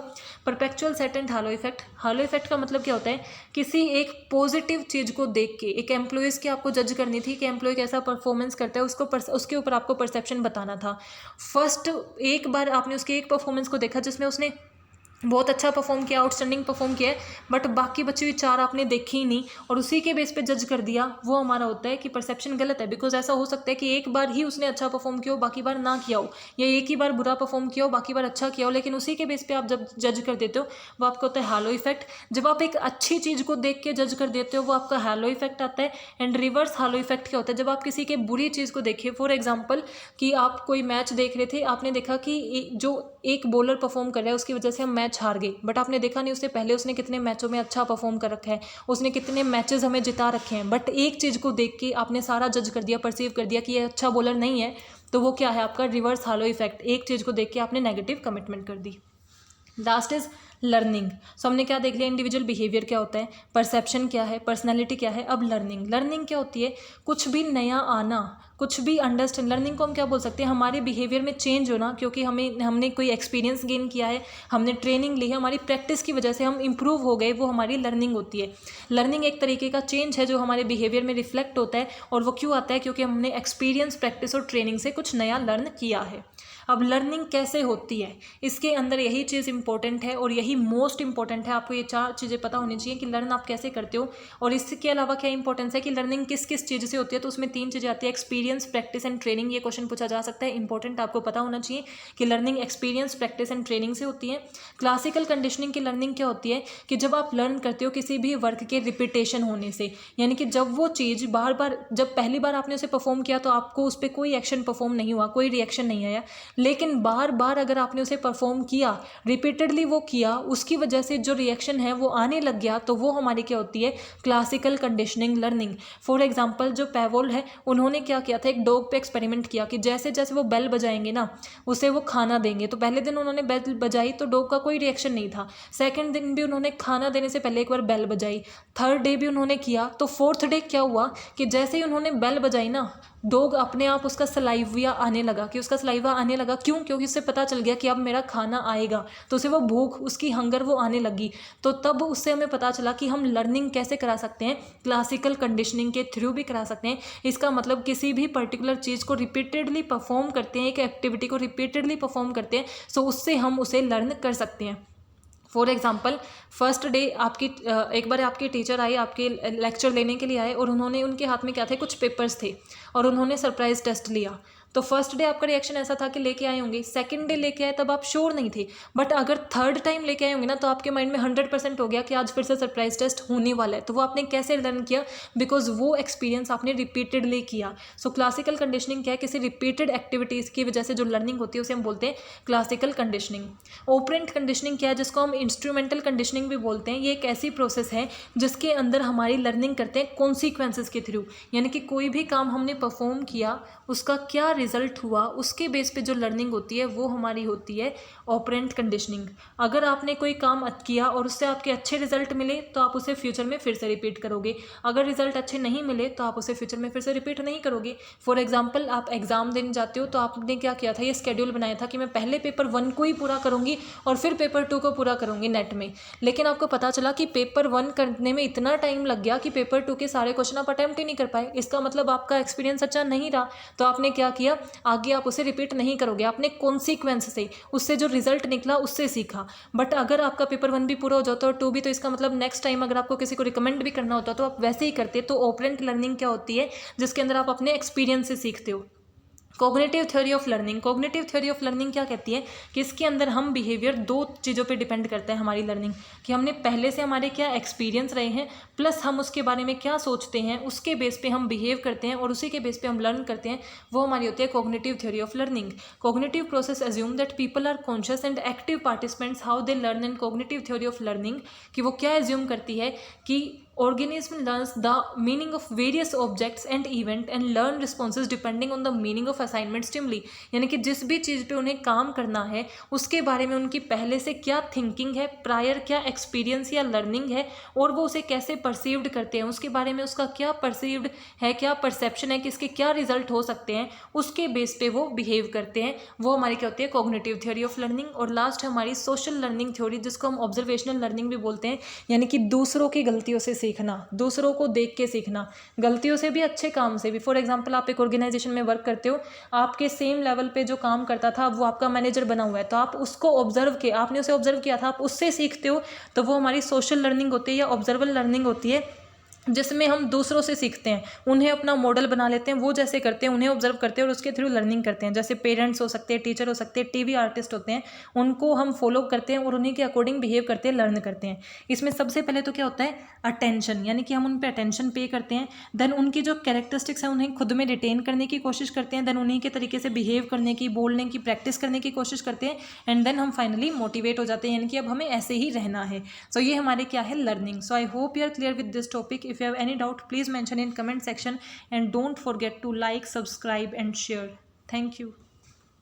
Perpetual set and hello effect, hello effect का मतलब क्या होता है, किसी एक पॉजिटिव चीज़ को देख के, एक एम्प्लॉयज़ की आपको जज करनी थी कि एम्प्लॉय कैसा परफॉर्मेंस करता है, उसके ऊपर आपको परसेप्शन बताना था। फर्स्ट एक बार आपने उसके एक परफॉर्मेंस को देखा जिसमें उसने बहुत अच्छा परफॉर्म किया, आउटस्टैंडिंग परफॉर्म किया है, बट बाकी बची हुई 4 आपने देखी ही नहीं और उसी के बेस पे जज कर दिया, वो हमारा होता है कि परसेप्शन गलत है। बिकॉज ऐसा हो सकता है कि एक बार ही उसने अच्छा परफॉर्म किया हो, बाकी बार ना किया हो, या एक ही बार बुरा परफॉर्म किया हो, बाकी बार अच्छा किया हो, लेकिन उसी के बेस पे आप जब जज कर देते हो वो आपका होता है हालो इफेक्ट। जब आप एक अच्छी चीज़ को देख के जज कर देते हो वो आपका हालो इफेक्ट आता है। एंड रिवर्स हालो इफेक्ट क्या होता है, जब आप किसी के बुरी चीज़ को देखिए, फॉर एग्जाम्पल कि आप कोई मैच देख रहे थे, आपने देखा कि जो एक बॉलर परफॉर्म कर रहा है उसकी वजह से हम मैच हार गए, बट आपने देखा नहीं उससे पहले उसने कितने मैचों में अच्छा परफॉर्म कर रखा है, उसने कितने मैचेस हमें जिता रखे हैं, बट एक चीज़ को देख के आपने सारा जज कर दिया, परसीव कर दिया कि ये अच्छा बॉलर नहीं है, तो वो क्या है आपका रिवर्स हालो इफेक्ट। एक चीज़ को देख के आपने नेगेटिव कमिटमेंट कर दी। Last is learning. सो हमने क्या देख लिया, इंडिविजुअल बिहेवियर क्या होता है, परसेप्शन क्या है, पर्सनैलिटी क्या है। अब लर्निंग, लर्निंग क्या होती है, कुछ भी नया आना, कुछ भी अंडरस्टैंड। लर्निंग को हम क्या बोल सकते हैं, हमारे बिहेवियर में चेंज होना, क्योंकि हमने कोई एक्सपीरियंस गेन किया है, हमने ट्रेनिंग ली है, हमारी प्रैक्टिस की वजह से हम इंप्रूव हो गए, वो हमारी लर्निंग होती है। लर्निंग एक तरीके का चेंज है जो हमारे बिहेवियर में रिफ्लेक्ट होता है, और वो क्यों आता है, क्योंकि हमने एक्सपीरियंस, प्रैक्टिस और ट्रेनिंग से कुछ नया लर्न किया है। अब लर्निंग कैसे होती है, इसके अंदर यही चीज़ इंपॉर्टेंट है और यही मोस्ट इंपॉर्टेंट है। आपको ये 4 चीज़ें पता होनी चाहिए कि लर्न आप कैसे करते हो, और इसके अलावा क्या इंपॉर्टेंस है कि लर्निंग किस किस चीज़ से होती है। तो उसमें 3 चीज़ें आती है, एक्सपीरियंस, प्रैक्टिस एंड ट्रेनिंग। ये क्वेश्चन पूछा जा सकता है, इंपॉर्टेंट आपको पता होना चाहिए कि learning experience, practice and training से होती है। क्लासिकल कंडीशनिंग की लर्निंग क्या होती है कि जब आप लर्न करते हो किसी भी वर्क के रिपीटेशन होने से, यानी कि जब वो चीज़ बार बार, जब पहली बार आपने उसे परफॉर्म किया तो आपको उस पर कोई एक्शन परफॉर्म नहीं हुआ, कोई रिएक्शन नहीं आया, लेकिन बार बार अगर आपने उसे परफॉर्म किया, रिपीटेडली वो किया, उसकी वजह से जो रिएक्शन है वो आने लग गया, तो वो हमारी क्या होती है, classical conditioning learning. For example जो पैवोल है, उन्होंने क्या किया था, एक डॉग पे एक्सपेरिमेंट किया कि जैसे जैसे वो बेल बजाएंगे ना, उसे वो खाना देंगे। तो पहले दिन उन्होंने बेल बजाई तो डॉग का कोई रिएक्शन नहीं था, सेकेंड दिन भी उन्होंने खाना देने से पहले एक बार बेल बजाई, थर्ड डे भी उन्होंने किया, तो फोर्थ डे क्या हुआ कि जैसे ही उन्होंने बेल बजाई ना, डॉग अपने आप उसका सलाइवा आने लगा, कि उसका सलाइवा आने लगा, क्यों, क्योंकि उससे पता चल गया कि अब मेरा खाना आएगा, तो उसे वो भूख, उसकी हंगर वो आने लगी। तो तब उससे हमें पता चला कि हम लर्निंग कैसे करा सकते हैं, क्लासिकल कंडीशनिंग के थ्रू भी करा सकते हैं। इसका मतलब किसी भी पर्टिकुलर चीज़ को रिपीटेडली परफॉर्म करते हैं, एक एक्टिविटी को रिपीटेडली परफॉर्म करते हैं, सो उससे हम उसे लर्न कर सकते हैं। फॉर एग्जाम्पल फर्स्ट डे आपकी एक बार आपके टीचर आए, आपके लेक्चर लेने के लिए आए, और उन्होंने, उनके हाथ में क्या थे, कुछ पेपर्स थे, और उन्होंने सरप्राइज टेस्ट लिया। तो फर्स्ट डे आपका रिएक्शन ऐसा था कि लेके आए होंगे, सेकंड डे लेके आए तब आप श्योर नहीं थे, बट अगर थर्ड टाइम लेके आए होंगे ना, तो आपके माइंड में 100% हो गया कि आज फिर से सरप्राइज टेस्ट होने वाला है। तो वो आपने कैसे लर्न किया, बिकॉज वो एक्सपीरियंस आपने रिपीटेडली किया। सो क्लासिकल कंडीशनिंग क्या है, किसी रिपीटेड एक्टिविटीज़ की वजह से जो लर्निंग होती है उसे हम बोलते हैं क्लासिकल कंडीशनिंग। ऑपरेंट कंडीशनिंग क्या है, जिसको हम इंस्ट्रूमेंटल कंडीशनिंग भी बोलते हैं। ये एक ऐसी प्रोसेस है जिसके अंदर हमारी लर्निंग करते हैं कॉन्सिक्वेंसेस के थ्रू, यानी कि कोई भी काम हमने परफॉर्म किया, उसका क्या रिजल्ट हुआ, उसके बेस पे जो लर्निंग होती है वो हमारी होती है ऑपरेंट कंडीशनिंग। अगर आपने कोई काम किया और उससे आपके अच्छे रिजल्ट मिले तो आप उसे फ्यूचर में फिर से रिपीट करोगे, अगर रिजल्ट अच्छे नहीं मिले तो आप उसे फ्यूचर में फिर से रिपीट नहीं करोगे। फॉर एग्जाम्पल आप एग्जाम देने जाते हो, तो आपने क्या किया था, ये स्केड्यूल बनाया था कि मैं पहले पेपर 1 को ही पूरा करूँगी और फिर पेपर 2 को पूरा करूँगी नेट में, लेकिन आपको पता चला कि पेपर 1 करने में इतना टाइम लग गया कि पेपर 2 के सारे क्वेश्चन आप अटैम्प्ट ही नहीं कर पाए। इसका मतलब आपका एक्सपीरियंस अच्छा नहीं रहा, तो आपने क्या किया, आगे आप उसे रिपीट नहीं करोगे, आपने कॉन्सिक्वेंस से, उससे जो रिजल्ट निकला उससे सीखा। बट अगर आपका पेपर 1 भी पूरा हो जाता और 2 भी, तो इसका मतलब नेक्स्ट टाइम अगर आपको किसी को रिकमेंड भी करना होता तो आप वैसे ही करते। तो ऑपरेंट लर्निंग क्या होती है, जिसके अंदर आप अपने एक्सपीरियंस से सीखते हो। Cognitive theory of learning, cognitive theory of learning क्या कहती है कि इसके अंदर हम बिहेवियर दो चीज़ों पे डिपेंड करते हैं हमारी लर्निंग, कि हमने पहले से हमारे क्या एक्सपीरियंस रहे हैं प्लस हम उसके बारे में क्या सोचते हैं, उसके बेस पे हम बिहेव करते हैं और उसी के बेस पे हम लर्न करते हैं, वो हमारी होती है cognitive theory of learning. Cognitive process assume that people are conscious and active participants how they learn and cognitive theory of learning, कि वो क्या एज्यूम करती है कि organism learns the meaning of various objects and event and learn responses depending on the meaning of assignment stimuli, यानी कि जिस भी चीज़ पे उन्हें काम करना है उसके बारे में उनकी पहले से क्या थिंकिंग है, प्रायर क्या एक्सपीरियंस या लर्निंग है और वो उसे कैसे परसीव्ड करते हैं, उसके बारे में उसका क्या परसीव्ड है, क्या परसेप्शन है कि इसके क्या रिजल्ट हो सकते हैं, उसके बेस पे वो बिहेव करते हैं, वो हमारी क्या होती है कॉग्निटिव थ्योरी ऑफ लर्निंग। और लास्ट है हमारी सोशल लर्निंग थ्योरी, जिसको हम ऑब्जर्वेशनल लर्निंग भी बोलते हैं, यानी कि दूसरों की गलतियों से सीखना, दूसरों को देख के सीखना, गलतियों से भी अच्छे काम से भी। फॉर एग्जांपल आप एक ऑर्गेनाइजेशन में वर्क करते हो, आपके सेम लेवल पे जो काम करता था वो आपका मैनेजर बना हुआ है, तो आप उसको ऑब्जर्व किया, आपने उसे ऑब्जर्व किया था, आप उससे सीखते हो, तो वो हमारी सोशल लर्निंग होती है या ऑब्जर्वल लर्निंग होती है, जिसमें हम दूसरों से सीखते हैं, उन्हें अपना मॉडल बना लेते हैं, वो जैसे करते हैं उन्हें ऑब्जर्व करते हैं और उसके थ्रू लर्निंग करते हैं। जैसे पेरेंट्स हो सकते हैं, टीचर हो सकते हैं, टीवी आर्टिस्ट होते हैं, उनको हम फॉलो करते हैं और उन्हीं के अकॉर्डिंग बिहेव करते हैं, लर्न करते हैं। इसमें सबसे पहले तो क्या होता है अटेंशन, यानी कि हम उन पर अटेंशन पे करते हैं, देन उनकी जो कैरेक्टरिस्टिक्स हैं उन्हें खुद में रिटेन करने की कोशिश करते हैं, देन उन्हीं के तरीके से बिहेव करने की, बोलने की प्रैक्टिस करने की कोशिश करते हैं, एंड देन हम फाइनली मोटिवेट हो जाते हैं, यानी कि अब हमें ऐसे ही रहना है। सो ये हमारे क्या है learning. So I hope you are clear with this topic. If you have any doubt please mention in comment section and don't forget to like, subscribe and share. Thank you.